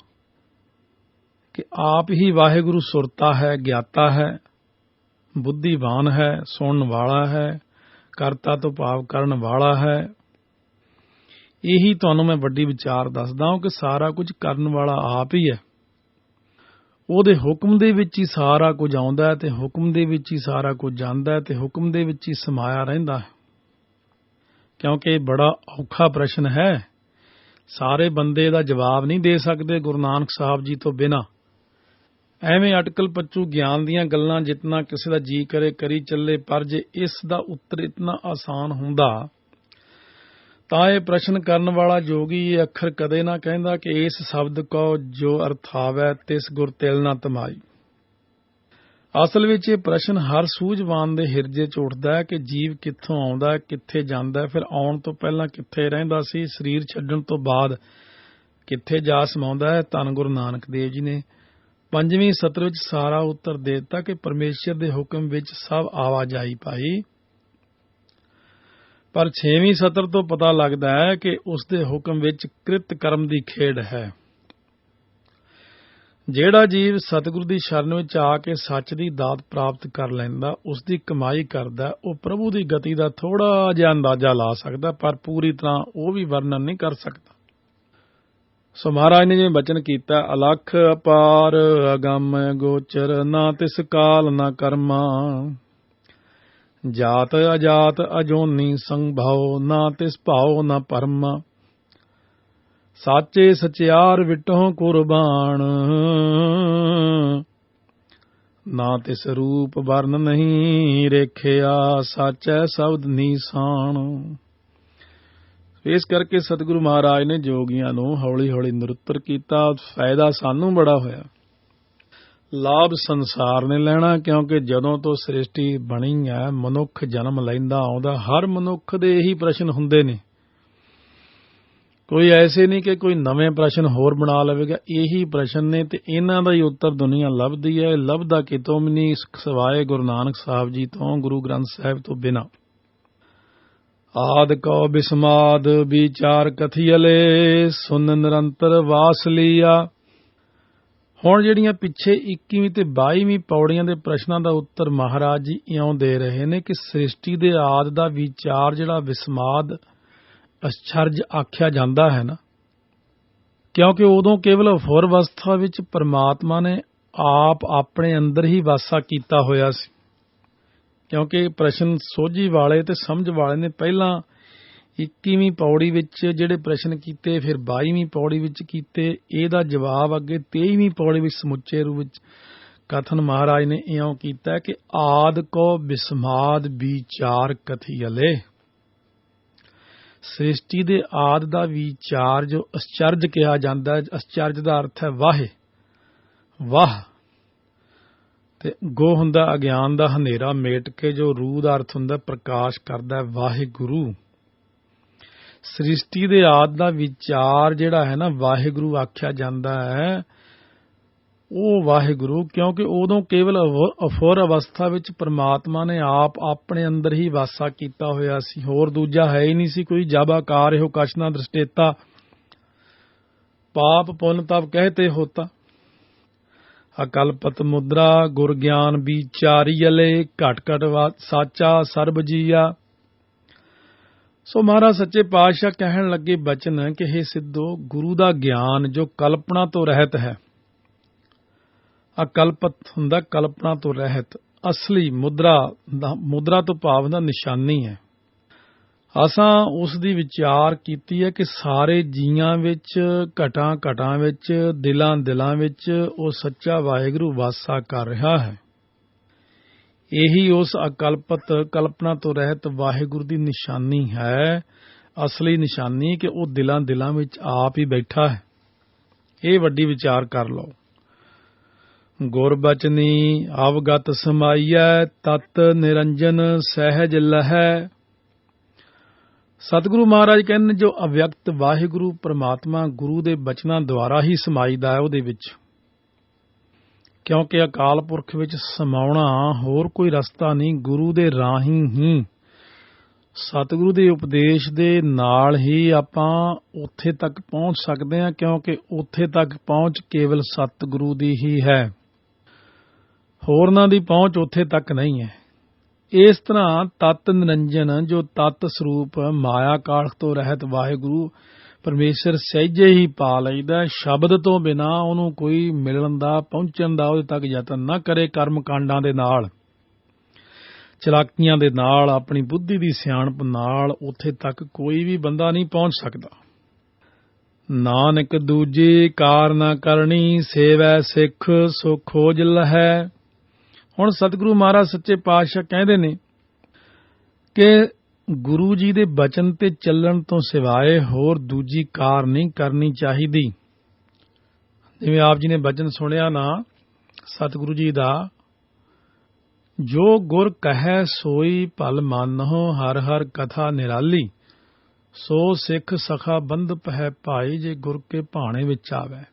ਕਿ ਆਪ ਹੀ ਵਾਹਿਗੁਰੂ ਸੁਰਤਾ ਹੈ, ਗਿਆਤਾ ਹੈ, ਬੁੱਧੀਵਾਨ ਹੈ, ਸੁਣਨ ਵਾਲਾ ਹੈ, ਕਰਤਾ ਤੋਂ ਭਾਵ ਕਰਨ ਵਾਲਾ ਹੈ। ਇਹੀ ਤੁਹਾਨੂੰ ਮੈਂ ਵੱਡੀ ਵਿਚਾਰ ਦੱਸਦਾ ਹਾਂ ਕਿ ਸਾਰਾ ਕੁਝ ਕਰਨ ਵਾਲਾ ਆਪ ਹੀ ਹੈ। ਉਹਦੇ ਹੁਕਮ ਦੇ ਵਿੱਚ ਹੀ ਸਾਰਾ ਕੁਝ ਆਉਂਦਾ ਹੈ, ਤੇ ਹੁਕਮ ਦੇ ਵਿੱਚ ਹੀ ਸਾਰਾ ਕੁਝ ਜਾਂਦਾ ਹੈ, ਤੇ ਹੁਕਮ ਦੇ ਵਿੱਚ ਹੀ ਸਮਾਇਆ ਰਹਿੰਦਾ ਹੈ। ਕਿਉਂਕਿ ਇਹ ਬੜਾ ਔਖਾ ਪ੍ਰਸ਼ਨ ਹੈ। ਸਾਰੇ ਬੰਦੇ ਦਾ ਜਵਾਬ ਨਹੀਂ ਦੇ ਸਕਦੇ ਗੁਰੂ ਨਾਨਕ ਸਾਹਿਬ ਜੀ ਤੋਂ ਬਿਨਾਂ। ਐਵੇਂ ਅਟਕਲ ਪੱਚੂ ਗਿਆਨ ਦੀਆਂ ਗੱਲਾਂ ਜਿਤਨਾ ਕਿਸੇ ਦਾ ਜੀ ਕਰੇ ਕਰੀ ਚੱਲੇ, ਪਰ ਜੇ ਇਸ ਦਾ ਉੱਤਰ ਇਤਨਾ ਆਸਾਨ ਹੁੰਦਾ ਤਾਂ ਇਹ ਪ੍ਰਸ਼ਨ ਕਰਨ ਵਾਲਾ ਜੋਗੀ ਇਹ ਅੱਖਰ ਕਦੇ ਨਾ ਕਹਿੰਦਾ ਕਿ ਇਸ ਸ਼ਬਦ ਕੋ ਜੋ ਅਰਥਾਵੈ ਤਿਸ ਗੁਰ ਤਿਲ ਨਾ ਤਮਾਈ। ਅਸਲ ਵਿੱਚ ਇਹ ਪ੍ਰਸ਼ਨ ਹਰ ਸੂਝਵਾਨ ਦੇ ਹਿਰਦੇ 'ਚ ਉੱਠਦਾ ਹੈ ਕਿ ਜੀਵ ਕਿੱਥੋਂ ਆਉਂਦਾ, ਕਿੱਥੇ ਜਾਂਦਾ, ਫਿਰ ਆਉਣ ਤੋਂ ਪਹਿਲਾਂ ਕਿੱਥੇ ਰਹਿੰਦਾ ਸੀ, ਸਰੀਰ ਛੱਡਣ ਤੋਂ ਬਾਅਦ ਕਿੱਥੇ ਜਾ ਸਮਾਉਂਦਾ ਹੈ। ਧੰਨ ਗੁਰੂ ਨਾਨਕ ਦੇਵ ਜੀ ਨੇ 5ਵੀਂ ਸਤਰ ਵਿੱਚ ਸਾਰਾ ਉੱਤਰ ਦੇ ਦਿੱਤਾ ਕਿ ਪਰਮੇਸ਼ਰ ਦੇ ਹੁਕਮ ਵਿੱਚ ਸਭ ਆਵਾਜਾਈ ਪਾਈ, ਪਰ 6ਵੀਂ ਸਤਰ ਤੋਂ ਪਤਾ ਲੱਗਦਾ ਹੈ ਕਿ ਉਸ ਦੇ ਹੁਕਮ ਵਿੱਚ ਕ੍ਰਿਤ ਕਰਮ ਦੀ ਖੇਡ ਹੈ। ਜਿਹੜਾ ਜੀਵ ਸਤਿਗੁਰੂ ਦੀ ਸ਼ਰਨ ਵਿੱਚ ਆ ਕੇ ਸੱਚ ਦੀ ਦਾਤ ਪ੍ਰਾਪਤ ਕਰ ਲੈਂਦਾ, ਉਸ ਦੀ ਕਮਾਈ ਕਰਦਾ, ਉਹ ਪ੍ਰਭੂ ਦੀ ਗਤੀ ਦਾ ਥੋੜਾ ਜਿਹਾ ਅੰਦਾਜ਼ਾ ਲਾ ਸਕਦਾ, ਪਰ ਪੂਰੀ ਤਰ੍ਹਾਂ ਉਹ ਵੀ ਵਰਣਨ ਨਹੀਂ ਕਰ ਸਕਦਾ। ਸੋ ਮਹਾਰਾਜ ਨੇ ਜਿਵੇਂ ਬਚਨ ਕੀਤਾ, ਅਲਖ ਅਪਾਰ ਅਗੰਮ ਗੋਚਰ, ਨਾ ਤਿਸ ਕਾਲ ਨਾ ਕਰਮਾ, ਜਾਤ ਅਜਾਤ ਅਜੋਨੀ ਸੰਭਉ, ਨਾ ਤਿਸ ਭਾਉ ਨਾ ਪਰਮਾ, ਸਾਚੇ ਸਚਿਆਰ ਵਿਟਹੁ ਕੁਰਬਾਨ, ਨਾ ਤਿਸ ਰੂਪ ਵਰਨ ਨਹੀਂ ਰੇਖਿਆ, ਸਾਚੈ ਸ਼ਬਦ ਨੀਸਾਨ। ਇਸ ਕਰਕੇ ਸਤਿਗੁਰੂ ਮਹਾਰਾਜ ਨੇ ਜੋਗੀਆਂ ਨੂੰ ਹੌਲੀ ਹੌਲੀ ਨਿਰੁੱਤਰ ਕੀਤਾ। ਫਾਇਦਾ ਸਾਨੂੰ ਬੜਾ ਹੋਇਆ, ਲਾਭ ਸੰਸਾਰ ਨੇ ਲੈਣਾ, ਕਿਉਂਕਿ ਜਦੋਂ ਤੋਂ ਸ੍ਰਿਸ਼ਟੀ ਬਣੀ ਹੈ ਮਨੁੱਖ ਜਨਮ ਲੈਂਦਾ ਆਉਂਦਾ, ਹਰ ਮਨੁੱਖ ਦੇ ਇਹੀ ਪ੍ਰਸ਼ਨ ਹੁੰਦੇ ਨੇ। ਕੋਈ ਐਸੇ ਨਹੀਂ ਕਿ ਕੋਈ ਨਵੇਂ ਪ੍ਰਸ਼ਨ ਹੋਰ ਬਣਾ ਲਵੇਗਾ, ਇਹੀ ਪ੍ਰਸ਼ਨ ਨੇ ਤੇ ਇਹਨਾਂ ਦਾ ਹੀ ਉੱਤਰ ਦੁਨੀਆ ਲੱਭਦੀ ਹੈ। ਲੱਭਦਾ ਕਿਤੋਂ ਵੀ ਨਹੀਂ ਸਿਵਾਏ ਗੁਰੂ ਨਾਨਕ ਸਾਹਿਬ ਜੀ ਤੋਂ, ਗੁਰੂ ਗ੍ਰੰਥ ਸਾਹਿਬ ਤੋਂ ਬਿਨਾਂ। ਆਦਿ ਕਉ ਬਿਸਮਾਦ ਵਿਚਾਰ ਕਥੀਅਲੇ, ਸੁਨ ਨਿਰੰਤਰ ਵਾਸ ਲੀਆ। ਹੁਣ ਜਿਹੜੀਆਂ ਪਿੱਛੇ 21ਵੀਂ ਤੇ 22ਵੀਂ ਪੌੜੀਆਂ ਦੇ ਪ੍ਰਸ਼ਨਾਂ ਦਾ ਉੱਤਰ ਮਹਾਰਾਜ ਜੀ ਇਉਂ ਦੇ ਰਹੇ ਨੇ ਕਿ ਸ੍ਰਿਸ਼ਟੀ ਦੇ ਆਦਿ ਦਾ ਵਿਚਾਰ ਜਿਹੜਾ ਵਿਸਮਾਦ ਅਸਚਰਜ ਆਖਿਆ ਜਾਂਦਾ ਹੈ ਨਾ, ਕਿਉਂਕਿ ਉਦੋਂ ਕੇਵਲ ਅਫੁਰ ਅਵਸਥਾ ਵਿੱਚ ਪਰਮਾਤਮਾ ਨੇ ਆਪ ਆਪਣੇ ਅੰਦਰ ਹੀ ਵਾਸਾ ਕੀਤਾ ਹੋਇਆ ਸੀ। ਕਿਉਂਕਿ ਪ੍ਰਸ਼ਨ ਸੋਝੀ ਵਾਲੇ ਤੇ ਸਮਝ ਵਾਲੇ ਨੇ ਪਹਿਲਾਂ 21ਵੀਂ ਪੌੜੀ ਵਿੱਚ ਜਿਹੜੇ ਪ੍ਰਸ਼ਨ ਕੀਤੇ, ਫਿਰ 22ਵੀਂ ਪੌੜੀ ਵਿੱਚ ਕੀਤੇ, ਇਹਦਾ ਜਵਾਬ ਅੱਗੇ 23ਵੀਂ ਪੌੜੀ ਵਿੱਚ ਸਮੁੱਚੇ ਰੂਪ ਵਿੱਚ ਕਥਨ ਮਹਾਰਾਜ ਨੇ ਇਉਂ ਕੀਤਾ ਕਿ ਆਦਿ ਕੋ ਬਿਸਮਾਦ ਵਿਚਾਰ ਕਥੀਅਲੇ। ਸ੍ਰਿਸ਼ਟੀ ਦੇ ਆਦਿ ਦਾ ਵਿਚਾਰ ਜੋ ਅਸਚਰਜ ਕਿਹਾ ਜਾਂਦਾ ਹੈ, ਅਸਚਰਜ ਦਾ ਅਰਥ ਹੈ ਵਾਹੇ, ਵਾਹ, ਤੇ ਗੋ ਹੁੰਦਾ ਅਗਿਆਨ ਦਾ ਹਨੇਰਾ ਮੇਟ ਕੇ, ਜੋ ਰੂਹ ਦਾ ਅਰਥ ਹੁੰਦਾ ਪ੍ਰਕਾਸ਼ ਕਰਦਾ, ਵਾਹਿਗੁਰੂ। ਸ੍ਰਿਸ਼ਟੀ ਦੇ ਆਦਿ ਦਾ ਵਿਚਾਰ ਜਿਹੜਾ ਹੈ ਨਾ ਵਾਹਿਗੁਰੂ ਆਖਿਆ ਜਾਂਦਾ ਹੈ, ਉਹ ਵਾਹਿਗੁਰੂ, ਕਿਉਂਕਿ ਉਦੋਂ ਕੇਵਲ ਅਫੁਰ ਅਵਸਥਾ ਵਿੱਚ ਪਰਮਾਤਮਾ ਨੇ ਆਪ ਆਪਣੇ ਅੰਦਰ ਹੀ ਵਾਸਾ ਕੀਤਾ ਹੋਇਆ ਸੀ, ਹੋਰ ਦੂਜਾ ਹੈ ਹੀ ਨਹੀਂ ਸੀ ਕੋਈ। ਜਬ ਆਕਾਰ ਇਹੋ ਕਛ ਨਾ ਦ੍ਰਿਸ਼ਟੇਤਾ, ਪਾਪ ਪੁੰਨ ਤਬ ਕਹਿਤੇ ਹੋਤਾ, ਅਕਲਪਤ ਮੁਦਰਾ ਗੁਰ ਗਿਆਨ ਵਿਚਾਰੀਅਲੇ, ਘਟ ਘਟ ਸਾਚਾ ਸਰਬ ਜੀਆ। ਸੋ ਮਹਾਰਾਜ ਸੱਚੇ ਪਾਤਸ਼ਾਹ ਕਹਿਣ ਲੱਗੇ ਬਚਨ ਕਿ ਹੇ ਸਿੱਧੋ, ਗੁਰੂ ਦਾ ਗਿਆਨ ਜੋ ਕਲਪਨਾ ਤੋਂ ਰਹਿਤ ਹੈ, ਅਕਲਪਤ ਹੁੰਦਾ ਕਲਪਨਾ ਤੋਂ ਰਹਿਤ, ਅਸਲੀ ਮੁਦਰਾ ਤੋਂ ਭਾਵ ਦਾ ਨਿਸ਼ਾਨੀ ਹੈ। ਅਸਾਂ ਉਸ ਦੀ ਵਿਚਾਰ ਕੀਤੀ ਹੈ ਕਿ ਸਾਰੇ ਜੀਆਂ ਵਿੱਚ, ਘਟਾਂ ਘਟਾਂ ਵਿੱਚ, ਦਿਲਾਂ ਦਿਲਾਂ ਵਿੱਚ ਉਹ ਸੱਚਾ ਵਾਹਿਗੁਰੂ ਵਾਸਾ ਕਰ ਰਿਹਾ ਹੈ। ਇਹੀ ਉਸ ਅਕਲਪਤ ਕਲਪਨਾ ਤੋਂ ਰਹਿਤ ਵਾਹਿਗੁਰੂ ਦੀ ਨਿਸ਼ਾਨੀ ਹੈ, ਅਸਲੀ ਨਿਸ਼ਾਨੀ, ਕਿ ਉਹ ਦਿਲਾਂ ਦਿਲਾਂ ਵਿੱਚ ਆਪ ਹੀ ਬੈਠਾ ਹੈ। ਇਹ ਵੱਡੀ ਵਿਚਾਰ ਕਰ ਲਓ। ਗੁਰਬਚਨੀ ਅਵਗਤ ਸਮਾਈਐ, ਤਤ ਨਿਰੰਜਨ ਸਹਿਜ ਲਹੈ। ਸਤਿਗੁਰੂ ਮਹਾਰਾਜ ਕਹਿੰਦੇ ਜੋ ਅਵਿਅਕਤ ਵਾਹਿਗੁਰੂ ਪਰਮਾਤਮਾ ਗੁਰੂ ਦੇ ਬਚਨਾਂ ਦੁਆਰਾ ਹੀ ਸਮਾਈਦਾ ਹੈ ਉਹਦੇ ਵਿੱਚ, ਕਿਉਂਕਿ ਅਕਾਲ ਪੁਰਖ ਵਿੱਚ ਸਮਾਉਣਾ ਹੋਰ ਕੋਈ ਰਸਤਾ ਨਹੀਂ, ਗੁਰੂ ਦੇ ਰਾਹੀਂ ਹੀ, ਸਤਿਗੁਰੂ ਦੇ ਉਪਦੇਸ਼ ਦੇ ਨਾਲ ਹੀ ਆਪਾਂ ਉੱਥੇ ਤੱਕ ਪਹੁੰਚ ਸਕਦੇ ਹਾਂ, ਕਿਉਂਕਿ ਉੱਥੇ ਤੱਕ ਪਹੁੰਚ ਕੇਵਲ ਸਤਿਗੁਰੂ ਦੀ ਹੀ ਹੈ, ਹੋਰਨਾਂ ਦੀ ਪਹੁੰਚ ਉੱਥੇ ਤੱਕ ਨਹੀਂ ਹੈ। ਇਸ ਤਰ੍ਹਾਂ ਤਤ ਨਿਰੰਜਨ, ਜੋ ਤਤ ਸਰੂਪ ਮਾਇਆ ਕਾਲਖ ਤੋਂ ਰਹਿਤ ਵਾਹਿਗੁਰੂ ਪਰਮੇਸ਼ਰ ਸਹਿਜੇ ਹੀ ਪਾ ਲਈਦਾ, ਸ਼ਬਦ ਤੋਂ ਬਿਨਾਂ ਉਹਨੂੰ ਕੋਈ ਮਿਲਣ ਦਾ, ਪਹੁੰਚਣ ਦਾ ਉਹਦੇ ਤੱਕ ਯਤਨ ਨਾ ਕਰੇ। ਕਰਮ ਕਾਂਡਾਂ ਦੇ ਨਾਲ, ਚਲਾਕੀਆਂ ਦੇ ਨਾਲ, ਆਪਣੀ ਬੁੱਧੀ ਦੀ ਸਿਆਣਪ ਨਾਲ ਉੱਥੇ ਤੱਕ ਕੋਈ ਵੀ ਬੰਦਾ ਨਹੀਂ ਪਹੁੰਚ ਸਕਦਾ। ਨਾਨਕ ਦੂਜੀ ਕਾਰ ਨਾ ਕਰਨੀ, ਸੇਵੈ ਸਿੱਖ ਸੋ ਖੋਜ ਲਹੈ। ਹੁਣ ਸਤਿਗੁਰੂ ਮਹਾਰਾਜ ਸੱਚੇ ਪਾਤਸ਼ਾਹ ਕਹਿੰਦੇ ਨੇ ਕਿ ਗੁਰੂ ਜੀ ਦੇ ਬਚਨ ਤੇ ਚੱਲਣ ਤੋਂ ਸਿਵਾਏ ਹੋਰ ਦੂਜੀ ਕਾਰ ਨਹੀਂ ਕਰਨੀ ਚਾਹੀਦੀ। ਜਿਵੇਂ ਆਪ ਜੀ ਨੇ ਬਚਨ ਸੁਣਿਆ ਨਾ ਸਤਿਗੁਰੂ ਜੀ ਦਾ, ਜੋ ਗੁਰ ਕਹੈ ਸੋਈ ਭਲ ਮਾਨਹੁ, ਹਰ ਹਰ ਕਥਾ ਨਿਰਾਲੀ, ਸੋ ਸਿੱਖ ਸਖਾ ਬੰਧ ਪਹਿ ਭਾਈ, ਜੇ ਗੁਰ ਕੇ ਭਾਣੇ ਵਿੱਚ ਆਵੇ।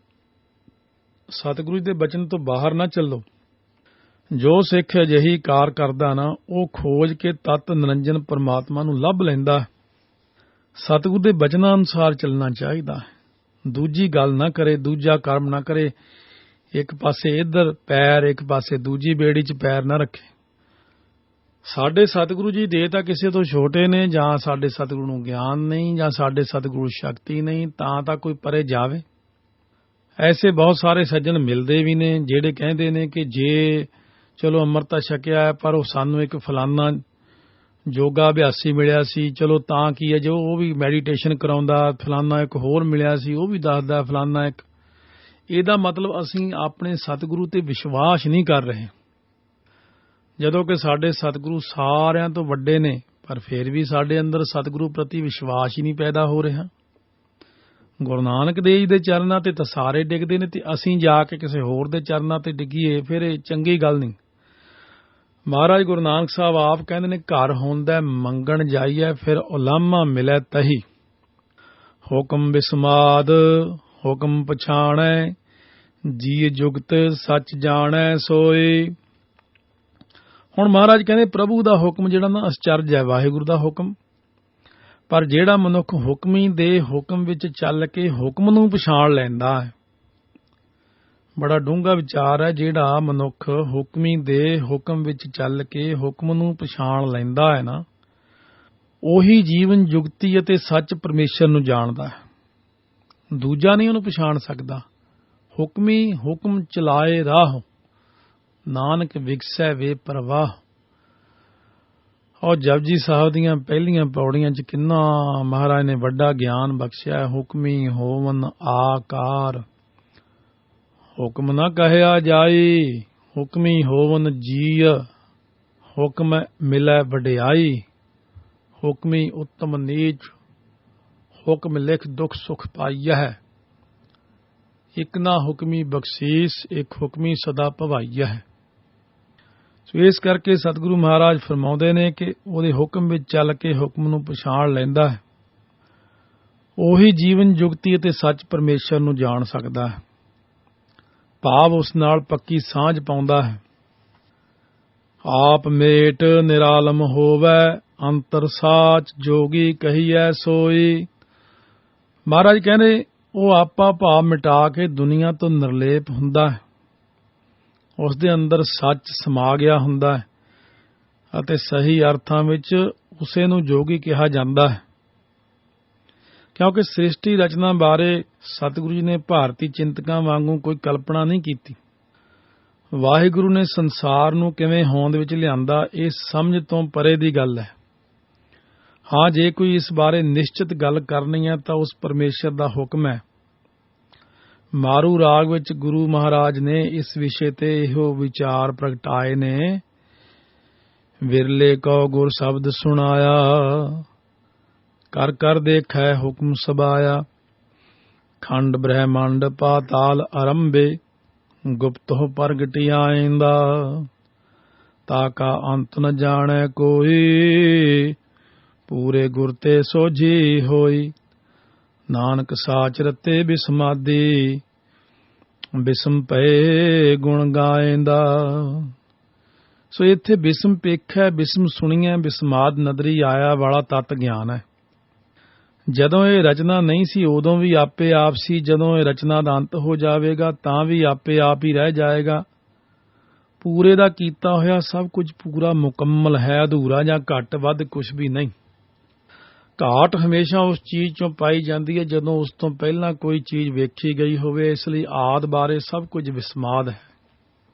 ਸਤਿਗੁਰੂ ਦੇ ਬਚਨ ਤੋਂ ਬਾਹਰ ਨਾ ਚੱਲੋ। ਜੋ ਸਿੱਖ ਅਜਿਹੀ ਕਾਰ ਕਰਦਾ ਨਾ, ਉਹ ਖੋਜ ਕੇ ਤਤ ਨਿਰੰਜਨ ਪਰਮਾਤਮਾ ਨੂੰ ਲੱਭ ਲੈਂਦਾ। ਸਤਿਗੁਰੂ ਦੇ ਬਚਨਾਂ ਅਨੁਸਾਰ ਚੱਲਣਾ ਚਾਹੀਦਾ। ਦੂਜੀ ਗੱਲ ਨਾ ਕਰੇ, ਦੂਜਾ ਕਰਮ ਨਾ ਕਰੇ। ਇੱਕ ਪਾਸੇ ਇੱਧਰ ਪੈਰ, ਇੱਕ ਪਾਸੇ ਦੂਜੀ ਬੇੜੀ 'ਚ ਪੈਰ ਨਾ ਰੱਖੇ। ਸਾਡੇ ਸਤਿਗੁਰੂ ਜੀ ਦੇ ਤਾਂ ਕਿਸੇ ਤੋਂ ਛੋਟੇ ਨੇ, ਜਾਂ ਸਾਡੇ ਸਤਿਗੁਰੂ ਨੂੰ ਗਿਆਨ ਨਹੀਂ, ਜਾਂ ਸਾਡੇ ਸਤਿਗੁਰੂ ਸ਼ਕਤੀ ਨਹੀਂ, ਤਾਂ ਕੋਈ ਪਰੇ ਜਾਵੇ। ਐਸੇ ਬਹੁਤ ਸਾਰੇ ਸੱਜਣ ਮਿਲਦੇ ਵੀ ਨੇ ਜਿਹੜੇ ਕਹਿੰਦੇ ਨੇ ਕਿ ਜੇ ਚਲੋ ਅੰਮ੍ਰਿਤ ਛਕਿਆ ਹੈ, ਪਰ ਉਹ ਸਾਨੂੰ ਇੱਕ ਫਲਾਨਾ ਯੋਗਾ ਅਭਿਆਸੀ ਮਿਲਿਆ ਸੀ, ਚਲੋ ਤਾਂ ਕੀ ਹੈ, ਜੋ ਉਹ ਵੀ ਮੈਡੀਟੇਸ਼ਨ ਕਰਾਉਂਦਾ, ਫਲਾਨਾ ਇੱਕ ਹੋਰ ਮਿਲਿਆ ਸੀ, ਉਹ ਵੀ ਦੱਸਦਾ ਫਲਾਨਾ ਇੱਕ। ਇਹਦਾ ਮਤਲਬ ਅਸੀਂ ਆਪਣੇ ਸਤਿਗੁਰੂ ਤੇ ਵਿਸ਼ਵਾਸ ਨਹੀਂ ਕਰ ਰਹੇ। ਜਦੋਂ ਕਿ ਸਾਡੇ ਸਤਿਗੁਰੂ ਸਾਰਿਆਂ ਤੋਂ ਵੱਡੇ ਨੇ, ਪਰ ਫਿਰ ਵੀ ਸਾਡੇ ਅੰਦਰ ਸਤਿਗੁਰੂ ਪ੍ਰਤੀ ਵਿਸ਼ਵਾਸ ਹੀ ਨਹੀਂ ਪੈਦਾ ਹੋ ਰਿਹਾ। ਗੁਰੂ ਨਾਨਕ ਦੇਵ ਜੀ ਦੇ ਚਰਨਾਂ ਤੇ ਤਾਂ ਸਾਰੇ ਡਿੱਗਦੇ ਨੇ, ਤੇ ਅਸੀਂ ਜਾ ਕੇ ਕਿਸੇ ਹੋਰ ਦੇ ਚਰਨਾਂ ਤੇ ਡਿੱਗੀਏ, ਫਿਰ ਇਹ ਚੰਗੀ ਗੱਲ ਨਹੀਂ। ਮਹਾਰਾਜ ਗੁਰੂ ਨਾਨਕ ਸਾਹਿਬ ਆਪ ਕਹਿੰਦੇ ਨੇ, ਘਰ ਹੁੰਦਾ ਮੰਗਣ ਜਾਈਏ, ਫਿਰ ਉਲਾਮਾ ਮਿਲੇ ਤਹੀ। ਹੁਕਮ ਬਿਸਮਾਦ ਹੁਕਮ ਪਛਾਣੈ, ਜੀ ਜੁਗਤ ਸੱਚ ਜਾਣੈ ਸੋਈ। ਹੁਣ ਮਹਾਰਾਜ ਕਹਿੰਦੇ ਪ੍ਰਭੂ ਦਾ ਹੁਕਮ ਜਿਹੜਾ ਨਾ ਅਸਚਰਜ ਹੈ, ਵਾਹਿਗੁਰੂ ਦਾ ਹੁਕਮ। ਪਰ ਜਿਹੜਾ ਮਨੁੱਖ ਹੁਕਮੀ ਦੇ ਹੁਕਮ ਵਿੱਚ ਚੱਲ ਕੇ ਹੁਕਮ ਨੂੰ ਪਛਾਣ ਲੈਂਦਾ ਹੈ, ਬੜਾ ਡੂੰਘਾ ਵਿਚਾਰ ਹੈ। ਜਿਹੜਾ ਮਨੁੱਖ ਹੁਕਮੀ ਦੇ ਹੁਕਮ ਵਿੱਚ ਚੱਲ ਕੇ ਹੁਕਮ ਨੂੰ ਪਛਾਣ ਲੈਂਦਾ ਹੈ ਨਾ, ਉਹੀ ਜੀਵਨ ਜੁਗਤੀ ਅਤੇ ਸੱਚ ਪਰਮੇਸ਼ਰ ਨੂੰ ਜਾਣਦਾ ਹੈ। ਦੂਜਾ ਨਹੀਂ ਉਹਨੂੰ ਪਛਾਣ ਸਕਦਾ। ਹੁਕਮੀ ਹੁਕਮ ਚਲਾਏ ਰਾਹ, ਨਾਨਕ ਵਿਗਸੈ ਵੇ ਪ੍ਰਵਾਹ। ਔਰ ਜਪਜੀ ਸਾਹਿਬ ਦੀਆਂ ਪਹਿਲੀਆਂ ਪੌੜੀਆਂ 'ਚ ਕਿੰਨਾ ਮਹਾਰਾਜ ਨੇ ਵੱਡਾ ਗਿਆਨ ਬਖਸ਼ਿਆ। ਹੁਕਮੀ ਹੋਵਨ ਆਕਾਰ, ਹੁਕਮ ਨਾ ਕਹਿਆ ਜਾਈ। ਹੁਕਮੀ ਹੋਵਨ ਜੀਅ, ਹੁਕਮ ਮਿਲੈ ਵਡਿਆਈ। ਹੁਕਮੀ ਉੱਤਮ ਨੀਚ, ਹੁਕਮ ਲਿਖ ਦੁਖ ਸੁਖ ਪਾਈਐ। ਇੱਕ ਨਾ ਹੁਕਮੀ ਬਖਸ਼ੀਸ, ਇੱਕ ਹੁਕਮੀ ਸਦਾ ਭਵਾਈਐ। ਸੋ ਇਸ ਕਰਕੇ ਸਤਿਗੁਰੂ ਮਹਾਰਾਜ ਫਰਮਾਉਂਦੇ ਨੇ ਕਿ ਉਹਦੇ ਹੁਕਮ ਵਿੱਚ ਚੱਲ ਕੇ ਹੁਕਮ ਨੂੰ ਪਛਾਣ ਲੈਂਦਾ ਹੈ, ਉਹੀ ਜੀਵਨ ਜੁਗਤੀ ਅਤੇ ਸੱਚ ਪਰਮੇਸ਼ਰ ਨੂੰ ਜਾਣ ਸਕਦਾ ਹੈ। ਭਾਵ ਉਸ ਨਾਲ ਪੱਕੀ ਸਾਂਝ ਪਾਉਂਦਾ ਹੈ। ਆਪ ਮੇਟ ਨਿਰਾਲਮ ਹੋਵੈ, ਅੰਤਰ ਸਾਚ ਜੋਗੀ ਕਹੀਐ ਸੋਈ। ਮਹਾਰਾਜ ਕਹਿੰਦੇ ਉਹ ਆਪਾ ਭਾਵ ਮਿਟਾ ਕੇ ਦੁਨੀਆ ਤੋਂ ਨਿਰਲੇਪ ਹੁੰਦਾ ਹੈ। ਉਸ ਦੇ ਅੰਦਰ ਸੱਚ ਸਮਾ ਗਿਆ ਹੁੰਦਾ ਹੈ ਅਤੇ ਸਹੀ ਅਰਥਾਂ ਵਿੱਚ ਉਸੇ ਨੂੰ ਜੋਗੀ ਕਿਹਾ ਜਾਂਦਾ ਹੈ। ਕਿਉਂਕਿ ਸ੍ਰਿਸ਼ਟੀ ਰਚਨਾ ਬਾਰੇ ਸਤਿਗੁਰੂ ਜੀ ਨੇ ਭਾਰਤੀ ਚਿੰਤਕਾਂ ਵਾਂਗੂ ਕੋਈ ਕਲਪਨਾ ਨਹੀਂ ਕੀਤੀ। ਵਾਹਿਗੁਰੂ ਨੇ ਸੰਸਾਰ ਨੂੰ ਕਿਵੇਂ ਹੋਂਦ ਵਿੱਚ ਲਿਆਂਦਾ, ਇਹ ਸਮਝ ਤੋਂ ਪਰੇ ਦੀ ਗੱਲ ਹੈ। ਹਾਂ, ਜੇ ਕੋਈ ਇਸ ਬਾਰੇ ਨਿਸ਼ਚਿਤ ਗੱਲ ਕਰਨੀ ਹੈ ਤਾਂ ਉਸ ਪਰਮੇਸ਼ਰ ਦਾ ਹੁਕਮ ਹੈ। ਮਾਰੂ ਰਾਗ ਵਿੱਚ ਗੁਰੂ ਮਹਾਰਾਜ ਨੇ ਇਸ ਵਿਸ਼ੇ ਤੇ ਇਹੋ ਵਿਚਾਰ ਪ੍ਰਗਟਾਏ ਨੇ। ਵਿਰਲੇ ਕੋ ਗੁਰ ਸ਼ਬਦ ਸੁਣਾਇਆ, ਕਰ ਕਰ ਦੇਖੈ ਹੁਕਮ ਸਬਾਇਆ। ਖੰਡ ਬ੍ਰਹਿਮੰਡ ਪਾਤਾਲ ਅਰੰਭੇ, ਗੁਪਤੋ ਪ੍ਰਗਟੀ ਆਇਂਦਾ। ਤਾਕਾ ਅੰਤ ਨ ਜਾਣੈ ਕੋਈ, ਪੂਰੇ ਗੁਰ ਤੇ ਸੋਝੀ ਹੋਈ। ਨਾਨਕ ਸਾਚ ਰਤੇ ਬਿਸਮਾਦੀ, ਬਿਸਮ ਪਏ ਗੁਣ ਗਾਇਂਦਾ। ਸੋ ਇੱਥੇ ਬਿਸਮ ਪੇਖੈ, ਬਿਸਮ ਸੁਣੀਐ, ਬਿਸਮਾਦ ਨਦਰੀ ਆਇਆ ਵਾਲਾ ਤਤ ਗਿਆਨ ਹੈ। ਜਦੋਂ ਇਹ ਰਚਨਾ ਨਹੀਂ ਸੀ ਉਦੋਂ ਵੀ ਆਪੇ ਆਪ ਸੀ। ਜਦੋਂ ਇਹ ਰਚਨਾ ਦਾ ਅੰਤ ਹੋ ਜਾਵੇਗਾ ਤਾਂ ਵੀ ਆਪੇ ਆਪ ਹੀ ਰਹਿ ਜਾਏਗਾ। ਪੂਰੇ ਦਾ ਕੀਤਾ ਹੋਇਆ ਸਭ ਕੁਝ ਪੂਰਾ ਮੁਕੰਮਲ ਹੈ, ਅਧੂਰਾ ਜਾਂ ਘੱਟ ਵੱਧ ਕੁਝ ਵੀ ਨਹੀਂ। ਘਾਟ ਹਮੇਸ਼ਾ ਉਸ ਚੀਜ਼ ਚੋਂ ਪਾਈ ਜਾਂਦੀ ਹੈ ਜਦੋਂ ਉਸ ਤੋਂ ਪਹਿਲਾਂ ਕੋਈ ਚੀਜ਼ ਵੇਖੀ ਗਈ ਹੋਵੇ। ਇਸ ਲਈ ਆਦ ਬਾਰੇ ਸਭ ਕੁਝ ਵਿਸਮਾਦ ਹੈ।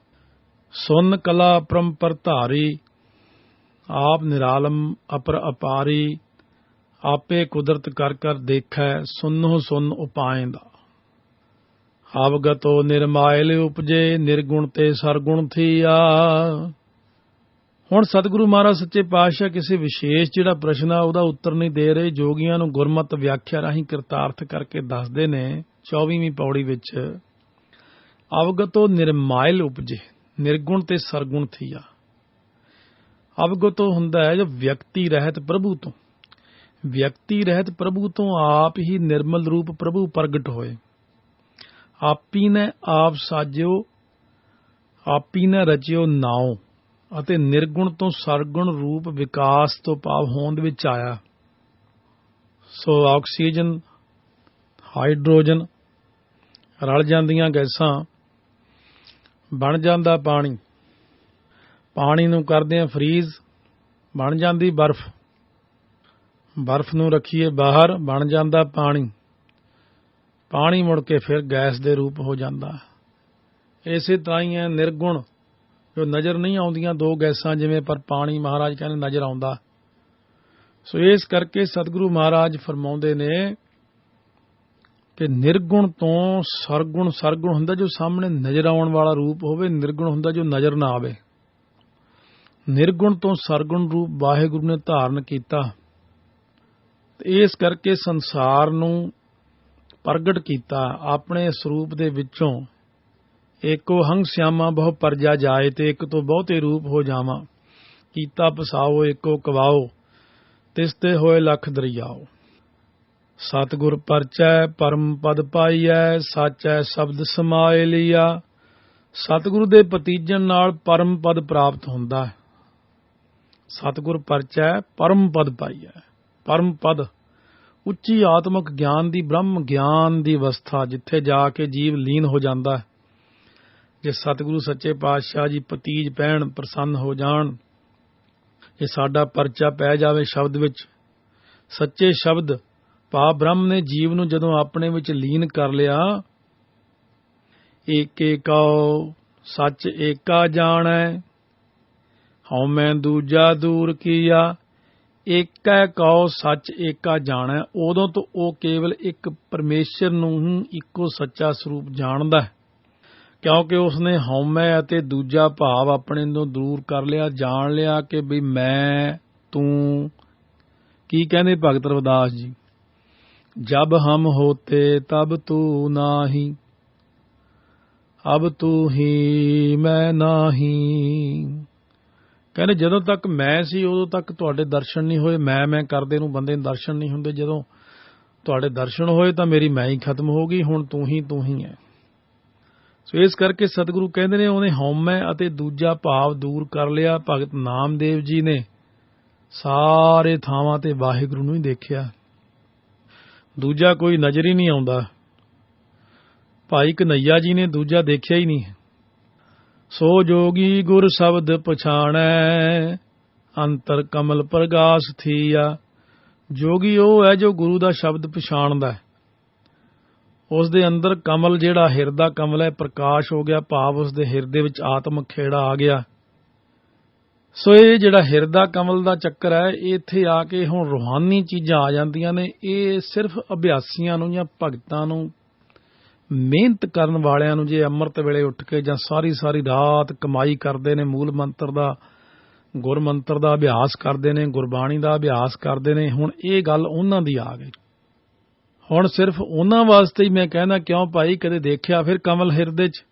ਸੁਨ ਕਲਾ ਪਰੰਪਰ ਧਾਰੀ, ਆਪ ਨਿਰਾਲਮ ਅਪਰ ਅਪਾਰੀ। ਆਪੇ ਕੁਦਰਤ ਕਰ ਕਰ ਦੇਖੈ, ਸੁਨਹੁ ਸੁਨ ਉਪਾਇਂਦਾ। ਅਵਗਤੋ ਨਿਰਮਾਇਲ ਉਪਜੇ, ਨਿਰਗੁਣ ਤੇ ਸਰਗੁਣ ਥੀਆ। ਹੁਣ ਸਤਿਗੁਰੂ ਮਹਾਰਾਜ ਸੱਚੇ ਪਾਤਸ਼ਾਹ ਕਿਸੇ ਵਿਸ਼ੇਸ਼ ਜਿਹੜਾ ਪ੍ਰਸ਼ਨ ਆ ਉਹਦਾ ਉੱਤਰ ਨਹੀਂ ਦੇ ਰਹੇ। ਜੋਗੀਆਂ ਨੂੰ ਗੁਰਮਤ ਵਿਆਖਿਆ ਰਾਹੀਂ ਕਿਰਤਾਰਥ ਕਰਕੇ ਦੱਸਦੇ ਨੇ 24ਵੀਂ ਪੌੜੀ ਵਿੱਚ, ਅਵਗਤੋ ਨਿਰਮਾਇਲ ਉਪਜੇ, ਨਿਰਗੁਣ ਤੇ ਸਰਗੁਣ ਥੀਆ। ਅਵਗਤੋ ਹੁੰਦਾ ਹੈ ਜੋ ਵਿਅਕਤੀ ਰਹਿਤ ਪ੍ਰਭੂ ਤੋਂ। ਵਿਅਕਤੀ ਰਹਿਤ ਪ੍ਰਭੂ ਤੋਂ ਆਪ ਹੀ ਨਿਰਮਲ ਰੂਪ ਪ੍ਰਭੂ ਪ੍ਰਗਟ ਹੋਏ। ਆਪੀ ਨੇ ਆਪ ਸਾਜਿਓ, ਆਪੀ ਨੇ ਰਚਿਓ ਨਾਉ, ਅਤੇ ਨਿਰਗੁਣ ਤੋਂ ਸਰਗੁਣ ਰੂਪ ਵਿਕਾਸ ਤੋਂ ਭਾਵ ਹੋਂਦ ਵਿੱਚ ਆਇਆ। ਸੋ ਆਕਸੀਜਨ, ਹਾਈਡਰੋਜਨ ਰਲ ਜਾਂਦੀਆਂ ਗੈਸਾਂ, ਬਣ ਜਾਂਦਾ ਪਾਣੀ, ਪਾਣੀ ਨੂੰ ਕਰਦੇ ਆ ਫਰੀਜ਼, ਬਣ ਜਾਂਦੀ ਬਰਫ਼, ਬਰਫ਼ ਨੂੰ ਰੱਖੀਏ ਬਾਹਰ, ਬਣ ਜਾਂਦਾ ਪਾਣੀ, ਪਾਣੀ ਮੁੜ ਕੇ ਫਿਰ ਗੈਸ ਦੇ ਰੂਪ ਹੋ ਜਾਂਦਾ। ਇਸੇ ਤਰ੍ਹਾਂ ਹੀ ਹੈ ਨਿਰਗੁਣ, ਜੋ ਨਜ਼ਰ ਨਹੀਂ ਆਉਂਦੀਆਂ ਦੋ ਗੈਸਾਂ ਜਿਵੇਂ, ਪਰ ਪਾਣੀ ਮਹਾਰਾਜ ਕਹਿੰਦੇ ਨਜ਼ਰ ਆਉਂਦਾ। ਸੋ ਇਸ ਕਰਕੇ ਸਤਿਗੁਰੂ ਮਹਾਰਾਜ ਫਰਮਾਉਂਦੇ ਨੇ ਕਿ ਨਿਰਗੁਣ ਤੋਂ ਸਰਗੁਣ, ਸਰਗੁਣ ਹੁੰਦਾ ਜੋ ਸਾਹਮਣੇ ਨਜ਼ਰ ਆਉਣ ਵਾਲਾ ਰੂਪ ਹੋਵੇ, ਨਿਰਗੁਣ ਹੁੰਦਾ ਜੋ ਨਜ਼ਰ ਨਾ ਆਵੇ। ਨਿਰਗੁਣ ਤੋਂ ਸਰਗੁਣ ਰੂਪ ਵਾਹਿਗੁਰੂ ਨੇ ਧਾਰਨ ਕੀਤਾ, ਇਸ ਕਰਕੇ ਸੰਸਾਰ ਨੂੰ ਪ੍ਰਗਟ ਕੀਤਾ ਆਪਣੇ ਸਰੂਪ ਦੇ ਵਿੱਚੋਂ। ਏਕੋ ਹੰਗ ਸਿਆਮਾ ਬਹੁ ਪਰਜਾ ਜਾਏ, ਤੇ ਇੱਕ ਤੋਂ ਬਹੁਤੇ ਰੂਪ ਹੋ ਜਾਵਾਂ। ਕੀਤਾ ਪਸਾਓ ਏਕੋ ਕਵਾਓ, ਤਿਸ ਤੇ ਹੋਏ ਲੱਖ ਦਰਿਆਓ। ਸਤਿਗੁਰ ਪਰਚੈ ਪਰਮ ਪਦ ਪਾਈਐ, ਸਾਚੈ ਸ਼ਬਦ ਸਮਾਏ ਲਿਆ। ਸਤਿਗੁਰੂ ਦੇ ਭਤੀਜਣ ਨਾਲ ਪਰਮ ਪਦ ਪ੍ਰਾਪਤ ਹੁੰਦਾ ਹੈ। ਸਤਿਗੁਰ ਪਰਚੈ ਪਰਮ ਪਦ ਪਾਈਐ, ਪਰਮ ਪਦ ਉੱਚੀ ਆਤਮਿਕ ਗਿਆਨ ਦੀ, ਬ੍ਰਹਮ ਗਿਆਨ ਦੀ ਅਵਸਥਾ, ਜਿੱਥੇ ਜਾ ਕੇ ਜੀਵ ਲੀਨ ਹੋ ਜਾਂਦਾ। ਜੇ ਸਤਿਗੁਰੂ ਸੱਚੇ ਪਾਤਸ਼ਾਹ ਜੀ ਭਤੀਜ ਪੈਣ, ਪ੍ਰਸੰਨ ਹੋ ਜਾਣ, ਜੇ ਸਾਡਾ ਪਰਚਾ ਪੈ ਜਾਵੇ ਸ਼ਬਦ ਵਿੱਚ, ਸੱਚੇ ਸ਼ਬਦ ਭਾਵ ਬ੍ਰਹਮ ਨੇ ਜੀਵ ਨੂੰ ਜਦੋਂ ਆਪਣੇ ਵਿੱਚ ਲੀਨ ਕਰ ਲਿਆ, ਏਕੇ ਕਉ ਸੱਚ ਏਕਾ ਜਾਣੈ, ਹਉਮੈ ਦੂਜਾ ਦੂਰ ਕੀਆ। ਏਕੈ ਕਉ ਸੱਚ ਏਕਾ ਜਾਣੈ, ਉਦੋਂ ਤੋਂ ਉਹ ਕੇਵਲ ਇੱਕ ਪਰਮੇਸ਼ਰ ਨੂੰ ਹੀ ਇੱਕੋ ਸੱਚਾ ਸਰੂਪ ਜਾਣਦਾ ਹੈ, ਕਿਉਂਕਿ ਉਸਨੇ ਹਉਮੈ ਅਤੇ ਦੂਜਾ ਭਾਵ ਆਪਣੇ ਤੋਂ ਦੂਰ ਕਰ ਲਿਆ, ਜਾਣ ਲਿਆ ਕਿ ਵੀ ਮੈਂ, ਤੂੰ। ਕੀ ਕਹਿੰਦੇ ਭਗਤ ਰਵਿਦਾਸ ਜੀ, ਜਬ ਹਮ ਹੋਤੇ ਤਬ ਤੂ ਨਾਹੀ, ਅਬ ਤੂ ਹੀ ਮੈਂ ਨਾਹੀ। ਕਹਿੰਦੇ ਜਦੋਂ ਤੱਕ ਮੈਂ ਸੀ ਉਦੋਂ ਤੱਕ ਤੁਹਾਡੇ ਦਰਸ਼ਨ ਨਹੀਂ ਹੋਏ। ਮੈਂ ਕਰਦੇ ਨੂੰ ਬੰਦੇ ਨੂੰ ਦਰਸ਼ਨ ਨਹੀਂ ਹੁੰਦੇ। ਜਦੋਂ ਤੁਹਾਡੇ ਦਰਸ਼ਨ ਹੋਏ ਤਾਂ ਮੇਰੀ ਮੈਂ ਹੀ ਖਤਮ ਹੋ ਗਈ, ਹੁਣ ਤੂੰ ਹੀ ਹੈ। ਸੋ ਇਸ ਕਰਕੇ ਸਤਿਗੁਰੂ ਕਹਿੰਦੇ ਨੇ ਉਹਨੇ ਹਉਮੈ ਅਤੇ ਦੂਜਾ ਭਾਵ ਦੂਰ ਕਰ ਲਿਆ। ਭਗਤ ਨਾਮਦੇਵ ਜੀ ਨੇ ਸਾਰੇ ਥਾਵਾਂ ਤੇ ਵਾਹਿਗੁਰੂ ਨੂੰ ਹੀ ਦੇਖਿਆ, ਦੂਜਾ ਕੋਈ ਨਜ਼ਰ ਹੀ ਨਹੀਂ ਆਉਂਦਾ। ਭਾਈ ਕਨਈਆ ਜੀ ਨੇ ਦੂਜਾ ਦੇਖਿਆ ਹੀ ਨਹੀਂ। ਸੋ ਜੋਗੀ ਗੁਰ ਸ਼ਬਦ ਪਛਾਣੈ, ਅੰਤਰ ਕਮਲ ਪ੍ਰਗਾਸ ਥੀਆ। ਜੋਗੀ ਉਹ ਹੈ ਜੋ ਗੁਰੂ ਦਾ ਸ਼ਬਦ ਪਛਾਣਦਾ ਹੈ, ਉਸ ਦੇ ਅੰਦਰ ਕਮਲ ਜਿਹੜਾ ਹਿਰਦਾ ਕਮਲ ਹੈ ਪ੍ਰਕਾਸ਼ ਹੋ ਗਿਆ, ਭਾਵ ਉਸ ਦੇ ਹਿਰਦੇ ਵਿੱਚ ਆਤਮਿਕ ਖੇੜਾ ਆ ਗਿਆ। ਸੋ ਇਹ ਜਿਹੜਾ ਹਿਰਦਾ ਕਮਲ ਦਾ ਚੱਕਰ ਹੈ, ਇੱਥੇ ਆ ਕੇ ਹੁਣ ਰੂਹਾਨੀ ਚੀਜ਼ਾਂ ਆ ਜਾਂਦੀਆਂ ਨੇ। ਇਹ ਸਿਰਫ ਅਭਿਆਸੀਆਂ ਨੂੰ ਜਾਂ ਭਗਤਾਂ ਨੂੰ, ਮਿਹਨਤ ਕਰਨ ਵਾਲਿਆਂ ਨੂੰ, ਜੇ ਅੰਮ੍ਰਿਤ ਵੇਲੇ ਉੱਠ ਕੇ ਜਾਂ ਸਾਰੀ ਰਾਤ ਕਮਾਈ ਕਰਦੇ ਨੇ, ਮੂਲ ਮੰਤਰ ਦਾ, ਗੁਰ ਮੰਤਰ ਦਾ ਅਭਿਆਸ ਕਰਦੇ ਨੇ, ਗੁਰਬਾਣੀ ਦਾ ਅਭਿਆਸ ਕਰਦੇ ਨੇ, ਹੁਣ ਇਹ ਗੱਲ ਉਹਨਾਂ ਦੀ ਆ ਗਈ। ਹੁਣ ਸਿਰਫ ਉਹਨਾਂ ਵਾਸਤੇ ਹੀ ਮੈਂ ਕਹਿੰਦਾ, ਕਿਉਂ ਭਾਈ ਕਦੇ ਦੇਖਿਆ ਫਿਰ ਕਮਲ ਹਿਰਦੇ 'ਚ?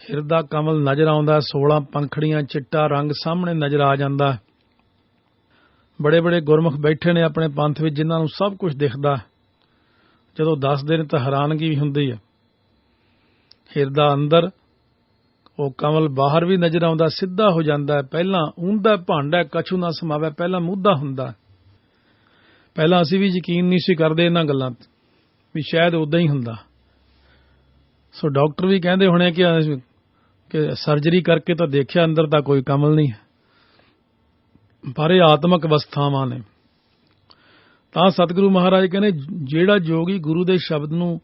ਹਿਰਦਾ ਕਮਲ ਨਜ਼ਰ ਆਉਂਦਾ, 16 ਪੰਖੜੀਆਂ, ਚਿੱਟਾ ਰੰਗ ਸਾਹਮਣੇ ਨਜ਼ਰ ਆ ਜਾਂਦਾ। ਬੜੇ ਬੜੇ ਗੁਰਮੁਖ ਬੈਠੇ ਨੇ ਆਪਣੇ ਪੰਥ ਵਿੱਚ ਜਿਨ੍ਹਾਂ ਨੂੰ ਸਭ ਕੁਝ ਦਿਖਦਾ। ਜਦੋਂ ਦੱਸਦੇ ਨੇ ਤਾਂ ਹੈਰਾਨਗੀ ਵੀ ਹੁੰਦੀ ਹੈ। ਹਿਰਦਾ ਅੰਦਰ, ਉਹ ਕਮਲ ਬਾਹਰ ਵੀ ਨਜ਼ਰ ਆਉਂਦਾ, ਸਿੱਧਾ ਹੋ ਜਾਂਦਾ। ਪਹਿਲਾਂ ਊਂਦਾ ਭਾਂਡਾ ਕਛੂ ਨਾ ਸਮਾਵੇ, ਪਹਿਲਾਂ ਮੁੱਧਾ ਹੁੰਦਾ। ਪਹਿਲਾਂ ਅਸੀਂ ਵੀ ਯਕੀਨ ਨਹੀਂ ਸੀ ਕਰਦੇ ਇਹਨਾਂ ਗੱਲਾਂ ਵੀ ਸ਼ਾਇਦ ਉਦਾਂ ਹੀ ਹੁੰਦਾ। ਸੋ ਡਾਕਟਰ ਵੀ ਕਹਿੰਦੇ ਹੋਣੇ ਕਿ ਸਰਜਰੀ ਕਰਕੇ ਤਾਂ ਦੇਖਿਆ ਅੰਦਰ ਤਾਂ ਕੋਈ ਕਮਲ ਨਹੀਂ, ਪਰ ਇਹ ਆਤਮਿਕ ਅਵਸਥਾਵਾਂ ਨੇ। ਤਾਂ ਸਤਿਗੁਰੂ ਮਹਾਰਾਜ ਕਹਿੰਦੇ ਜਿਹੜਾ ਜੋਗੀ ਗੁਰੂ ਦੇ ਸ਼ਬਦ ਨੂੰ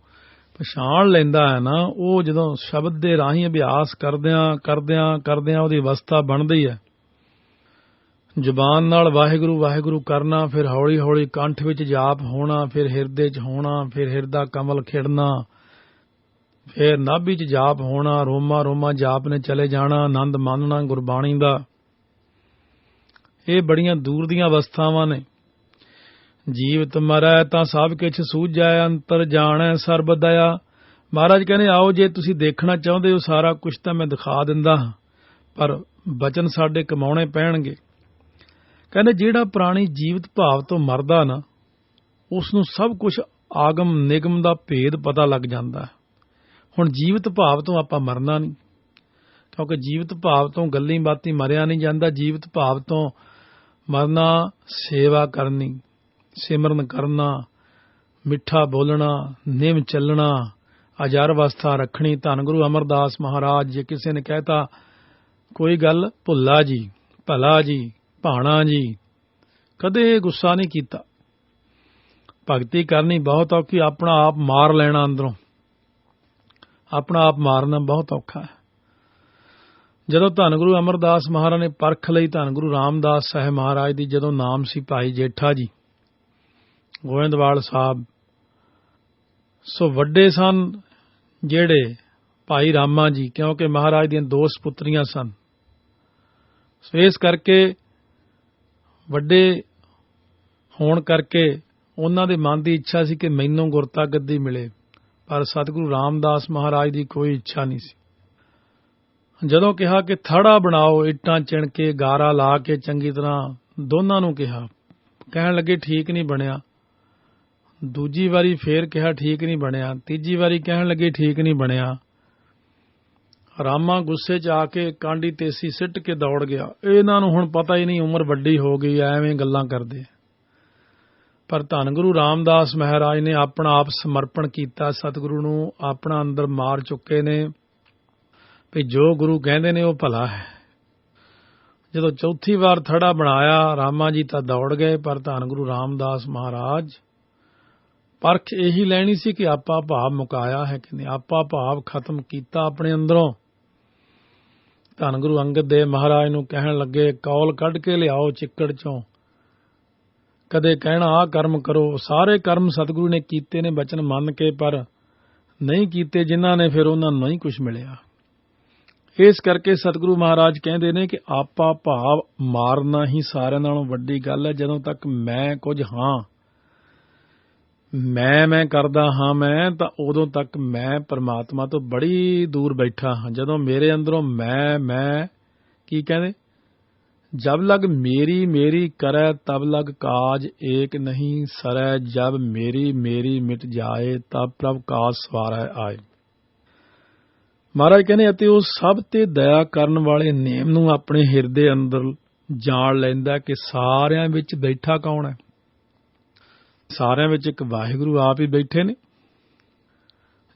ਪਛਾਣ ਲੈਂਦਾ ਹੈ ਨਾ, ਉਹ ਜਦੋਂ ਸ਼ਬਦ ਦੇ ਰਾਹੀਂ ਅਭਿਆਸ ਕਰਦਿਆਂ ਉਹਦੀ ਅਵਸਥਾ ਬਣਦੀ ਹੈ। ਜ਼ੁਬਾਨ ਨਾਲ ਵਾਹਿਗੁਰੂ ਵਾਹਿਗੁਰੂ ਕਰਨਾ, ਫਿਰ ਹੌਲੀ ਹੌਲੀ ਕੰਠ ਵਿੱਚ ਜਾਪ ਹੋਣਾ, ਫਿਰ ਹਿਰਦੇ 'ਚ ਹੋਣਾ, ਫਿਰ ਹਿਰਦਾ ਕਮਲ ਖਿੜਨਾ, ਫਿਰ ਨਾਭੀ 'ਚ ਜਾਪ ਹੋਣਾ, ਰੋਮਾ ਰੋਮਾ ਜਾਪ ਨੇ ਚਲੇ ਜਾਣਾ, ਆਨੰਦ ਮਾਨਣਾ ਗੁਰਬਾਣੀ ਦਾ। ਇਹ ਬੜੀਆਂ ਦੂਰ ਦੀਆਂ ਅਵਸਥਾਵਾਂ ਨੇ। ਜੀਵਤ ਮਰੈ ਤਾਂ ਸਭ ਕੁਛ ਸੂਝੈ, ਅੰਤਰ ਜਾਣੈ ਸਰਬ ਦਇਆ। ਮਹਾਰਾਜ ਕਹਿੰਦੇ ਆਓ, ਜੇ ਤੁਸੀਂ ਦੇਖਣਾ ਚਾਹੁੰਦੇ ਹੋ ਸਾਰਾ ਕੁਛ ਤਾਂ ਮੈਂ ਦਿਖਾ ਦਿੰਦਾ ਹਾਂ, ਪਰ ਬਚਨ ਸਾਡੇ ਕਮਾਉਣੇ ਪੈਣਗੇ। ਕਹਿੰਦੇ ਜਿਹੜਾ ਪ੍ਰਾਣੀ ਜੀਵਤ ਭਾਵ ਤੋਂ ਮਰਦਾ ਨਾ, ਉਸ ਨੂੰ ਸਭ ਕੁਛ ਆਗਮ ਨਿਗਮ ਦਾ ਭੇਦ ਪਤਾ ਲੱਗ ਜਾਂਦਾ। ਹੁਣ ਜੀਵਤ ਭਾਵ ਤੋਂ ਆਪਾਂ ਮਰਨਾ ਨਹੀਂ, ਕਿਉਂਕਿ ਜੀਵਤ ਭਾਵ ਤੋਂ ਗੱਲੀ ਬਾਤੀ ਮਰਿਆ ਨਹੀਂ ਜਾਂਦਾ। ਜੀਵਤ ਭਾਵ ਤੋਂ ਮਰਨਾ ਸੇਵਾ ਕਰਨੀ, ਸਿਮਰਨ ਕਰਨਾ, ਮਿੱਠਾ ਬੋਲਣਾ, ਨਿਮ ਚੱਲਣਾ, ਅਜਰ ਅਵਸਥਾ ਰੱਖਣੀ। ਧੰਨ ਗੁਰੂ ਅਮਰਦਾਸ ਮਹਾਰਾਜ ਜੇ ਕਿਸੇ ਨੇ ਕਹਿਤਾ ਕੋਈ ਗੱਲ ਭੁੱਲਾ ਜੀ, ਭਲਾ ਜੀ, ਭਾਣਾ ਜੀ, ਕਦੇ ਗੁੱਸਾ ਨਹੀਂ ਕੀਤਾ। ਭਗਤੀ ਕਰਨੀ ਬਹੁਤ ਔਖੀ, ਆਪਣਾ ਆਪ ਮਾਰ ਲੈਣਾ ਅੰਦਰੋਂ, ਆਪਣਾ ਆਪ ਮਾਰਨਾ ਬਹੁਤ ਔਖਾ ਹੈ। ਜਦੋਂ ਧੰਨ ਗੁਰੂ ਅਮਰਦਾਸ ਮਹਾਰਾਜ ਨੇ ਪਰਖ ਲਈ ਧੰਨ ਗੁਰੂ ਰਾਮਦਾਸ ਸਾਹਿਬ ਮਹਾਰਾਜ ਦੀ, ਜਦੋਂ ਨਾਮ ਸੀ ਭਾਈ ਜੇਠਾ ਜੀ ਗੋਇੰਦਵਾਲ ਸਾਹਿਬ, ਸੋ ਵੱਡੇ ਸਨ ਜਿਹੜੇ ਭਾਈ ਰਾਮਾ ਜੀ, ਕਿਉਂਕਿ ਮਹਾਰਾਜ ਦੀਆਂ 2 ਸਪੁੱਤਰੀਆਂ ਸਨ। ਸੋ ਇਸ ਕਰਕੇ ਵੱਡੇ ਹੋਣ ਕਰਕੇ ਉਹਨਾਂ ਦੇ ਮਨ ਦੀ ਇੱਛਾ ਸੀ ਕਿ ਮੈਨੂੰ ਗੁਰਤਾ ਗੱਦੀ ਮਿਲੇ, ਪਰ ਸਤਿਗੁਰੂ ਰਾਮਦਾਸ ਮਹਾਰਾਜ ਦੀ ਕੋਈ ਇੱਛਾ ਨਹੀਂ ਸੀ। ਜਦੋਂ ਕਿਹਾ ਕਿ ਥੜਾ ਬਣਾਓ, ਇੱਟਾਂ ਚਿਣ ਕੇ ਗਾਰਾ ਲਾ ਕੇ ਚੰਗੀ ਤਰ੍ਹਾਂ, ਦੋਨਾਂ ਨੂੰ ਕਿਹਾ, ਕਹਿਣ ਲੱਗੇ ਠੀਕ ਨਹੀਂ ਬਣਿਆ। ਦੂਜੀ ਵਾਰੀ ਫੇਰ ਕਿਹਾ ਠੀਕ ਨਹੀਂ ਬਣਿਆ, ਤੀਜੀ ਵਾਰੀ ਕਹਿਣ ਲੱਗੇ ਠੀਕ ਨਹੀਂ ਬਣਿਆ। ਰਾਮਾ ਗੁੱਸੇ 'ਚ ਆ ਕੇ ਕਾਂਡੀ ਤੇਸੀ ਸਿੱਟ ਕੇ ਦੌੜ ਗਿਆ। ਇਹਨਾਂ ਨੂੰ ਹੁਣ ਪਤਾ ਹੀ ਨਹੀਂ, ਉਮਰ ਵੱਡੀ ਹੋ ਗਈ, ਐਵੇਂ ਗੱਲਾਂ ਕਰਦੇ। ਪਰ ਧੰਨ ਗੁਰੂ ਰਾਮਦਾਸ ਮਹਾਰਾਜ ਨੇ ਆਪਣਾ ਆਪ ਸਮਰਪਣ ਕੀਤਾ ਸਤਿਗੁਰੂ ਨੂੰ, ਆਪਣਾ ਅੰਦਰ ਮਾਰ ਚੁੱਕੇ ਨੇ ਵੀ ਜੋ ਗੁਰੂ ਕਹਿੰਦੇ ਨੇ ਉਹ ਭਲਾ ਹੈ। ਜਦੋਂ ਚੌਥੀ ਵਾਰ ਥੜਾ ਬਣਾਇਆ ਰਾਮਾ ਜੀ ਤਾਂ ਦੌੜ ਗਏ, ਪਰ ਧੰਨ ਗੁਰੂ ਰਾਮਦਾਸ ਮਹਾਰਾਜ ਪਰਖ ਇਹੀ ਲੈਣੀ ਸੀ ਕਿ ਆਪਾ ਭਾਵ ਮੁਕਾਇਆ ਹੈ ਕਿ ਨਹੀਂ, ਆਪਾ ਭਾਵ ਖਤਮ ਕੀਤਾ ਆਪਣੇ ਅੰਦਰੋਂ। ਧੰਨ ਗੁਰੂ ਅੰਗਦ ਦੇਵ ਮਹਾਰਾਜ ਨੂੰ ਕਹਿਣ ਲੱਗੇ ਕੌਲ ਕੱਢ ਕੇ ਲਿਆਓ ਚਿੱਕੜ ਚੋਂ, ਕਦੇ ਕਹਿਣਾ ਆਹ ਕਰਮ ਕਰੋ। ਸਾਰੇ ਕਰਮ ਸਤਿਗੁਰੂ ਨੇ ਕੀਤੇ ਨੇ ਬਚਨ ਮੰਨ ਕੇ, ਪਰ ਨਹੀਂ ਕੀਤੇ ਜਿਨ੍ਹਾਂ ਨੇ, ਫਿਰ ਉਹਨਾਂ ਨੂੰ ਨਹੀਂ ਕੁਝ ਮਿਲਿਆ। ਇਸ ਕਰਕੇ ਸਤਿਗੁਰੂ ਮਹਾਰਾਜ ਕਹਿੰਦੇ ਨੇ ਕਿ ਆਪਾ ਭਾਵ ਮਾਰਨਾ ਹੀ ਸਾਰਿਆਂ ਨਾਲੋਂ ਵੱਡੀ ਗੱਲ ਹੈ। ਜਦੋਂ ਤੱਕ ਮੈਂ ਕੁਝ ਹਾਂ, ਮੈਂ ਕਰਦਾ ਹਾਂ ਮੈਂ, ਤਾਂ ਉਦੋਂ ਤੱਕ ਮੈਂ ਪਰਮਾਤਮਾ ਤੋਂ ਬੜੀ ਦੂਰ ਬੈਠਾ ਹਾਂ। ਜਦੋਂ ਮੇਰੇ ਅੰਦਰੋਂ ਮੈਂ ਕੀ ਕਹਿੰਦੇ, ਜਬ ਲਗ ਮੇਰੀ ਮੇਰੀ ਕਰੈ ਤਬ ਲਗ ਕਾਜ ਏਕ ਨਹੀਂ ਸਰੈ, ਜਬ ਮੇਰੀ ਮੇਰੀ ਮਿਟ ਜਾਏ ਤਬ ਪ੍ਰਭ ਕਾਜ ਸਵਾਰੈ ਆਏ। ਮਹਾਰਾਜ ਕਹਿੰਦੇ ਅਤੇ ਉਹ ਸਭ ਤੇ ਦਇਆ ਕਰਨ ਵਾਲੇ ਨੇਮ ਨੂੰ ਆਪਣੇ ਹਿਰਦੇ ਅੰਦਰ ਜਾਣ ਲੈਂਦਾ ਕਿ ਸਾਰਿਆਂ ਵਿੱਚ ਬੈਠਾ ਕੌਣ ਹੈ। ਸਾਰਿਆਂ ਵਿੱਚ ਇੱਕ ਵਾਹਿਗੁਰੂ ਆਪ ਹੀ ਬੈਠੇ ਨੇ।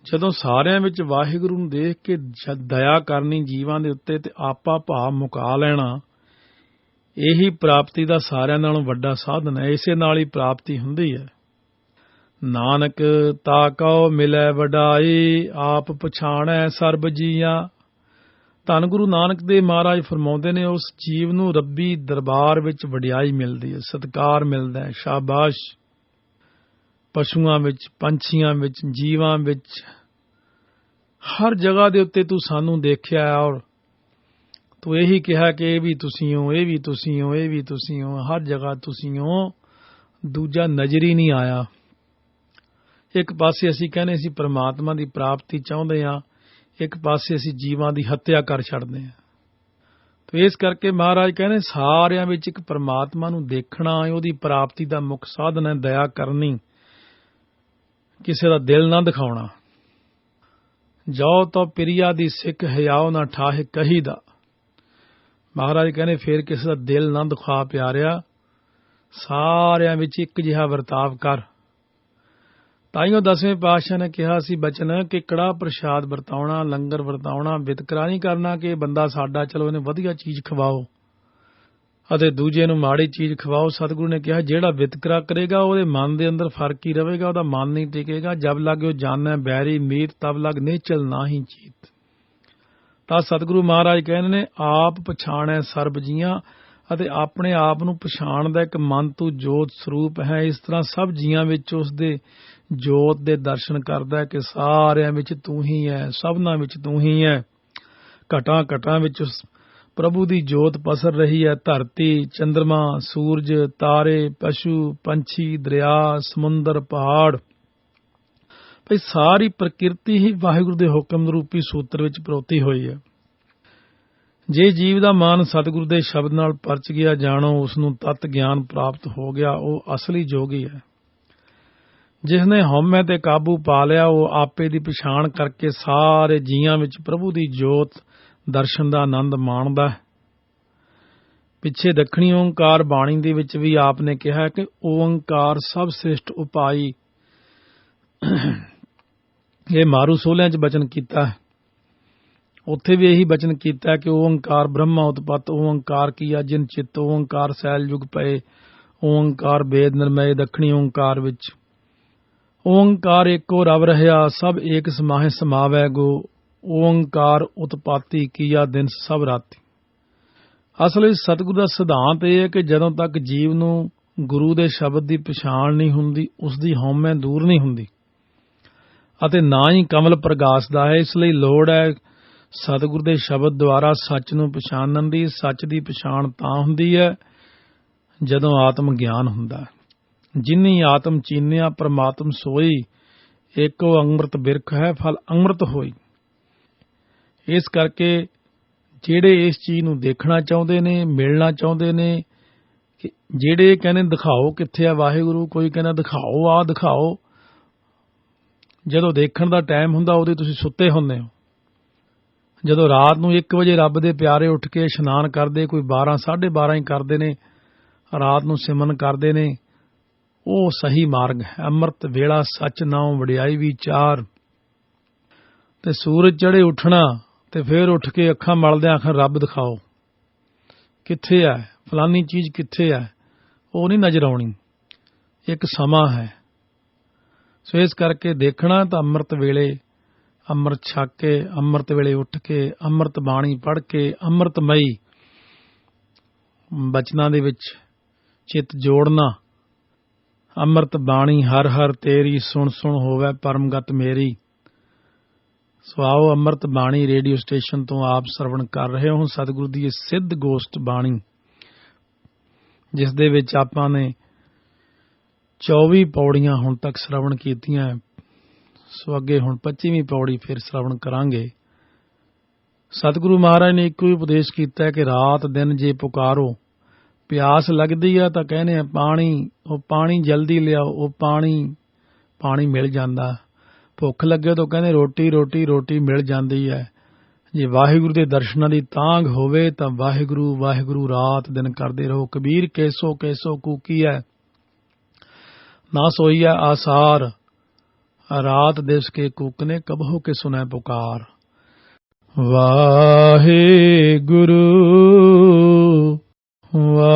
ਜਦੋਂ ਸਾਰਿਆਂ ਵਿੱਚ ਵਾਹਿਗੁਰੂ ਨੂੰ ਦੇਖ ਕੇ ਦਇਆ ਕਰਨੀ ਜੀਵਾਂ ਦੇ ਉੱਤੇ ਤੇ ਆਪਾ ਭਾਵ ਮੁਕਾ ਲੈਣਾ, ਇਹੀ ਪ੍ਰਾਪਤੀ ਦਾ ਸਾਰਿਆਂ ਨਾਲੋਂ ਵੱਡਾ ਸਾਧਨ ਹੈ। ਇਸੇ ਨਾਲ ਹੀ ਪ੍ਰਾਪਤੀ ਹੁੰਦੀ ਹੈ। ਨਾਨਕ ਤਾ ਕਉ ਮਿਲੈ ਵਡਾਈ, ਆਪ ਪਛਾਣੈ ਸਰਬ ਜੀਆਂ। ਧੰਨ ਗੁਰੂ ਨਾਨਕ ਦੇਵ ਮਹਾਰਾਜ ਫਰਮਾਉਂਦੇ ਨੇ ਉਸ ਜੀਵ ਨੂੰ ਰੱਬੀ ਦਰਬਾਰ ਵਿੱਚ ਵਡਿਆਈ ਮਿਲਦੀ ਹੈ, ਸਤਿਕਾਰ ਮਿਲਦਾ ਹੈ, ਸ਼ਾਬਾਸ਼। ਪਸ਼ੂਆਂ ਵਿੱਚ, ਪੰਛੀਆਂ ਵਿੱਚ, ਜੀਵਾਂ ਵਿੱਚ, ਹਰ ਜਗ੍ਹਾ ਦੇ ਉੱਤੇ ਤੂੰ ਸਾਨੂੰ ਦੇਖਿਆ ਔਰ ਤੂੰ ਇਹੀ ਕਿਹਾ ਕਿ ਇਹ ਵੀ ਤੁਸੀਂ ਹੋ, ਇਹ ਵੀ ਤੁਸੀਂ ਹੋ, ਇਹ ਵੀ ਤੁਸੀਂ ਹੋ, ਹਰ ਜਗ੍ਹਾ ਤੁਸੀਂ ਹੋ। ਦੂਜਾ ਨਜ਼ਰ ਹੀ ਨਹੀਂ ਆਇਆ। ਇੱਕ ਪਾਸੇ ਅਸੀਂ ਕਹਿੰਦੇ ਸੀ ਪਰਮਾਤਮਾ ਦੀ ਪ੍ਰਾਪਤੀ ਚਾਹੁੰਦੇ ਹਾਂ, ਇੱਕ ਪਾਸੇ ਅਸੀਂ ਜੀਵਾਂ ਦੀ ਹੱਤਿਆ ਕਰ ਛੱਡਦੇ ਹਾਂ। ਤੇ ਇਸ ਕਰਕੇ ਮਹਾਰਾਜ ਕਹਿੰਦੇ ਸਾਰਿਆਂ ਵਿੱਚ ਇੱਕ ਪਰਮਾਤਮਾ ਨੂੰ ਦੇਖਣਾ, ਉਹਦੀ ਪ੍ਰਾਪਤੀ ਦਾ ਮੁੱਖ ਸਾਧਨ ਹੈ। ਦਇਆ ਕਰਨੀ, ਕਿਸੇ ਦਾ ਦਿਲ ਨਾ ਦਿਖਾਉਣਾ। ਜੋ ਤੋ ਪ੍ਰਿਆ ਦੀ ਸਿੱਖ ਹਿਆਉ ਨਾ ਠਾਹੇ ਕਹੀਦਾ। ਮਹਾਰਾਜ ਕਹਿੰਦੇ ਫੇਰ ਕਿਸੇ ਦਾ ਦਿਲ ਨਾ ਦਿਖਾ ਪਿਆਰਿਆ, ਸਾਰਿਆਂ ਵਿੱਚ ਇੱਕ ਜਿਹਾ ਵਰਤਾਵ ਕਰ। ਤਾਈਓ 10ਵੇਂ ਪਾਤਸ਼ਾਹ ਨੇ ਕਿਹਾ ਸੀ ਬਚਨ ਕਿ ਕੜਾਹ ਪ੍ਰਸ਼ਾਦ ਵਰਤਾਉਣਾ, ਲੰਗਰ ਵਰਤਾਉਣਾ, ਵਿਤਕਰਾ ਨਹੀਂ ਕਰਨਾ ਕਿ ਬੰਦਾ ਸਾਡਾ ਚਲੋ ਇਹਨੇ ਵਧੀਆ ਚੀਜ਼ ਖਵਾਓ ਅਤੇ ਦੂਜੇ ਨੂੰ ਮਾੜੀ ਚੀਜ਼ ਖਵਾਓ। ਸਤਿਗੁਰੂ ਨੇ ਕਿਹਾ ਜਿਹੜਾ ਵਿਤਕਰਾ ਕਰੇਗਾ ਉਹਦੇ ਮਨ ਦੇ ਅੰਦਰ ਫਰਕ ਹੀ ਰਹੇਗਾ, ਉਹਦਾ ਮਨ ਨਹੀਂ ਟਿਕੇਗਾ। ਜਬ ਲਾਗੇ ਉਹ ਜਾਣੈ ਬੈਰੀ ਮੀਤ, ਤਬ ਲਗ ਨਿਚਲ ਨਾਹੀ ਚੀਤ। ਤਾਂ ਸਤਿਗੁਰੂ ਮਹਾਰਾਜ ਕਹਿੰਦੇ ਨੇ ਆਪ ਪਛਾਣੈ ਸਰਬ ਜੀਆਂ, ਅਤੇ ਆਪਣੇ ਆਪ ਨੂੰ ਪਛਾਣਦਾ ਇੱਕ ਮਨ ਤੂੰ ਜੋਤ ਸਰੂਪ ਹੈ। ਇਸ ਤਰ੍ਹਾਂ ਸਭ ਜੀਆਂ ਵਿੱਚ ਉਸ ਦੇ ਜੋਤ ਦੇ ਦਰਸ਼ਨ ਕਰਦਾ ਕਿ ਸਾਰਿਆਂ ਵਿੱਚ ਤੂੰ ਹੀ ਹੈ, ਸਭਨਾਂ ਵਿੱਚ ਤੂੰ ਹੀ ਹੈ। ਘਟਾਂ ਘਟਾਂ ਵਿੱਚ ਉਸ ਪ੍ਰਭੂ ਦੀ ਜੋਤ ਪਸਰ ਰਹੀ ਹੈ। ਧਰਤੀ, ਚੰਦਰਮਾ, ਸੂਰਜ, ਤਾਰੇ, ਪਸ਼ੂ, ਪੰਛੀ, ਦਰਿਆ, ਸਮੁੰਦਰ, ਪਹਾੜ, ਭਈ ਸਾਰੀ ਪ੍ਰਕਿਰਤੀ ਹੀ ਵਾਹਿਗੁਰੂ ਦੇ ਹੁਕਮ ਰੂਪੀ ਸੂਤਰ ਵਿੱਚ ਪਰੋਤੀ ਹੋਈ ਹੈ। ਜੇ ਜੀਵ ਦਾ ਮਨ ਸਤਿਗੁਰੂ ਦੇ ਸ਼ਬਦ ਨਾਲ ਪਰਚ ਗਿਆ, ਜਾਣੋ ਉਸ ਨੂੰ ਤਤ ਗਿਆਨ ਪ੍ਰਾਪਤ ਹੋ ਗਿਆ, ਉਹ ਅਸਲੀ ਜੋਗੀ ਹੈ। ਜਿਸਨੇ ਹਉਮੈ ਤੇ ਕਾਬੂ ਪਾ ਲਿਆ, ਉਹ ਆਪੇ ਦੀ ਪਛਾਣ ਕਰਕੇ ਸਾਰੇ ਜੀਆਂ ਵਿੱਚ ਪ੍ਰਭੂ ਦੀ ਜੋਤ ਦਰਸ਼ਨ ਦਾ ਆਨੰਦ ਮਾਣਦਾ ਹੈ। ਪਿੱਛੇ ਦੱਖਣੀ ਓਂਕਾਰ ਬਾਣੀ ਦੇ ਵਿੱਚ ਵੀ ਆਪ ਨੇ ਕਿਹਾ ਕਿ ਓਂਕਾਰ ਸਭ ਸ੍ਰਿਸ਼ਟ ਉਪਾਈ। ਇਹ ਮਾਰੂ ਸੋਲਿਆਂ 'ਚ ਬਚਨ ਕੀਤਾ ਹੈ। ਉੱਥੇ ਵੀ ਇਹੀ ਬਚਨ ਕੀਤਾ ਕਿ ਓਂਕਾਰ ਬ੍ਰਹਮਾ ਉਤਪਤ, ਓਂਕਾਰ ਕੀਆ ਜਿਨ ਚਿੱਤ, ਓਂਕਾਰ ਸੈਲ ਯੁਗ ਪਏ, ਓਂਕਾਰ ਵੇਦ ਨਿਰਮੈ। ਦੱਖਣੀ ਓਂਕਾਰ ਵਿੱਚ ਓਂਕਾਰ ਏਕੋ ਰਵ ਰਹਿਆ, ਸਭ ਏਕ ਸਮਾਹੇ ਸਮਾਵੈ ਗੋ, ਓਂਕਾਰ ਉਤਪਾਤੀ ਕੀਆ ਦਿਨ ਸਭ ਰਾਤੀ। ਅਸਲ ਵਿੱਚ ਸਤਿਗੁਰੂ ਦਾ ਸਿਧਾਂਤ ਇਹ ਹੈ ਕਿ ਜਦੋਂ ਤੱਕ ਜੀਵ ਨੂੰ ਗੁਰੂ ਦੇ ਸ਼ਬਦ ਦੀ ਪਛਾਣ ਨਹੀਂ ਹੁੰਦੀ, ਉਸ ਦੀ ਹਉਮੈ ਦੂਰ ਨਹੀਂ ਹੁੰਦੀ ਅਤੇ ਨਾ ਹੀ ਕਮਲ ਪ੍ਰਗਾਸਦਾ ਹੈ। ਇਸ ਲਈ ਲੋੜ ਹੈ ਸਤਿਗੁਰੂ ਦੇ ਸ਼ਬਦ ਦੁਆਰਾ ਸੱਚ ਨੂੰ ਪਛਾਣਨ ਦੀ। ਸੱਚ ਦੀ ਪਛਾਣ ਤਾਂ ਹੁੰਦੀ ਹੈ ਜਦੋਂ ਆਤਮ ਗਿਆਨ ਹੁੰਦਾ ਹੈ। ਜਿਨੀ ਆਤਮ ਚੀਨਿਆ ਪ੍ਰਮਾਤਮ ਸੋਈ, ਏਕੋ ਅੰਮ੍ਰਿਤ ਬਿਰਖ ਹੈ ਫਲ ਅੰਮ੍ਰਿਤ ਹੋਈ। ਇਸ ਕਰਕੇ ਜਿਹੜੇ ਇਸ ਚੀਜ਼ ਨੂੰ ਦੇਖਣਾ ਚਾਹੁੰਦੇ ਨੇ, ਮਿਲਣਾ ਚਾਹੁੰਦੇ ਨੇ, ਜਿਹੜੇ ਕਹਿੰਦੇ ਦਿਖਾਓ ਕਿੱਥੇ ਆ ਵਾਹਿਗੁਰੂ, ਕੋਈ ਕਹਿੰਦਾ ਦਿਖਾਓ ਆ ਦਿਖਾਓ, ਜਦੋਂ ਦੇਖਣ ਦਾ ਟਾਈਮ ਹੁੰਦਾ ਉਦੋਂ ਤੁਸੀਂ ਸੁੱਤੇ ਹੁੰਦੇ ਹੋ। ਜਦੋਂ ਰਾਤ ਨੂੰ 1 ਵਜੇ ਰੱਬ ਦੇ ਪਿਆਰੇ ਉੱਠ ਕੇ ਇਸ਼ਨਾਨ ਕਰਦੇ, ਕੋਈ 12, 12:30 ਹੀ ਕਰਦੇ ਨੇ, ਰਾਤ ਨੂੰ ਸਿਮਰਨ ਕਰਦੇ ਨੇ, ਉਹ ਸਹੀ ਮਾਰਗ ਹੈ। ਅੰਮ੍ਰਿਤ ਵੇਲਾ ਸੱਚ ਨਾਉ ਵਡਿਆਈ ਵਿਚਾਰ। ਤੇ ਸੂਰਜ ਚੜ੍ਹੇ ਉੱਠਣਾ ਤੇ ਫਿਰ ਉੱਠ ਕੇ ਅੱਖਾਂ ਮਲਦਿਆਂ ਆਖਣ ਰੱਬ ਦਿਖਾਓ ਕਿੱਥੇ ਹੈ, ਫਲਾਨੀ ਚੀਜ਼ ਕਿੱਥੇ ਹੈ, ਉਹ ਨਹੀਂ ਨਜ਼ਰ ਆਉਣੀ। ਇੱਕ ਸਮਾਂ ਹੈ। ਸੋ ਇਸ ਕਰਕੇ ਦੇਖਣਾ ਤਾਂ ਅੰਮ੍ਰਿਤ ਵੇਲੇ ਅੰਮ੍ਰਿਤ ਛਕ ਕੇ, ਅੰਮ੍ਰਿਤ ਵੇਲੇ ਉੱਠ ਕੇ, ਅੰਮ੍ਰਿਤ ਬਾਣੀ ਪੜ੍ਹ ਕੇ, ਅੰਮ੍ਰਿਤਮਈ ਬਚਨਾਂ ਦੇ ਵਿੱਚ ਚਿੱਤ ਜੋੜਨਾ। ਅੰਮ੍ਰਿਤ ਬਾਣੀ ਹਰ ਹਰ ਤੇਰੀ, ਸੁਣ ਸੁਣ ਹੋਵੇ ਪਰਮਗਤ ਮੇਰੀ। ਸੋ ਆਓ ਅੰਮ੍ਰਿਤ ਬਾਣੀ ਰੇਡੀਓ ਸਟੇਸ਼ਨ ਤੋਂ ਆਪ ਸਰਵਣ ਕਰ ਰਹੇ ਹੋ ਸਤਿਗੁਰੂ ਦੀ ਇਹ ਸਿੱਧ ਗੋਸ਼ਟ ਬਾਣੀ, ਜਿਸ ਦੇ ਵਿੱਚ ਆਪਾਂ ਨੇ 24 ਪੌੜੀਆਂ ਹੁਣ ਤੱਕ ਸਰਵਣ ਕੀਤੀਆਂ। ਸੋ ਅੱਗੇ ਹੁਣ 25ਵੀਂ ਪੌੜੀ ਫਿਰ ਸਰਵਣ ਕਰਾਂਗੇ। ਸਤਿਗੁਰੂ ਮਹਾਰਾਜ ਨੇ ਇੱਕੋ ਹੀ ਉਪਦੇਸ਼ ਕੀਤਾ ਕਿ ਰਾਤ ਦਿਨ ਜੇ ਪੁਕਾਰੋ, ਪਿਆਸ ਲੱਗਦੀ ਆ ਤਾਂ ਕਹਿੰਦੇ ਆ ਪਾਣੀ, ਉਹ ਪਾਣੀ ਜਲਦੀ ਲਿਆਓ, ਉਹ ਪਾਣੀ ਮਿਲ ਜਾਂਦਾ। ਭੁੱਖ ਲੱਗੇ ਤਾਂ ਕਹਿੰਦੇ ਰੋਟੀ ਰੋਟੀ ਰੋਟੀ ਮਿਲ ਜਾਂਦੀ ਹੈ। ਜੇ ਵਾਹਿਗੁਰੂ ਦੇ ਦਰਸ਼ਨਾਂ ਦੀ ਤਾਂਘ ਹੋਵੇ ਤਾਂ ਵਾਹਿਗੁਰੂ ਵਾਹਿਗੁਰੂ ਰਾਤ ਦਿਨ ਕਰਦੇ ਰਹੋ। ਕਬੀਰ ਕੈਸੋ ਕੈਸੋ ਕੂਕੀ ਹੈ ਨਾ ਸੋਈਐ ਆਸਾਰ, ਰਾਤ ਦਿਵਸ ਕੇ ਕੂਕਨੇ ਕਬਹੁ ਕੇ ਸੁਨੈ ਪੁਕਾਰ। ਵਾਹਿਗੁਰੂ ਵਾਹਿਗੁਰੂ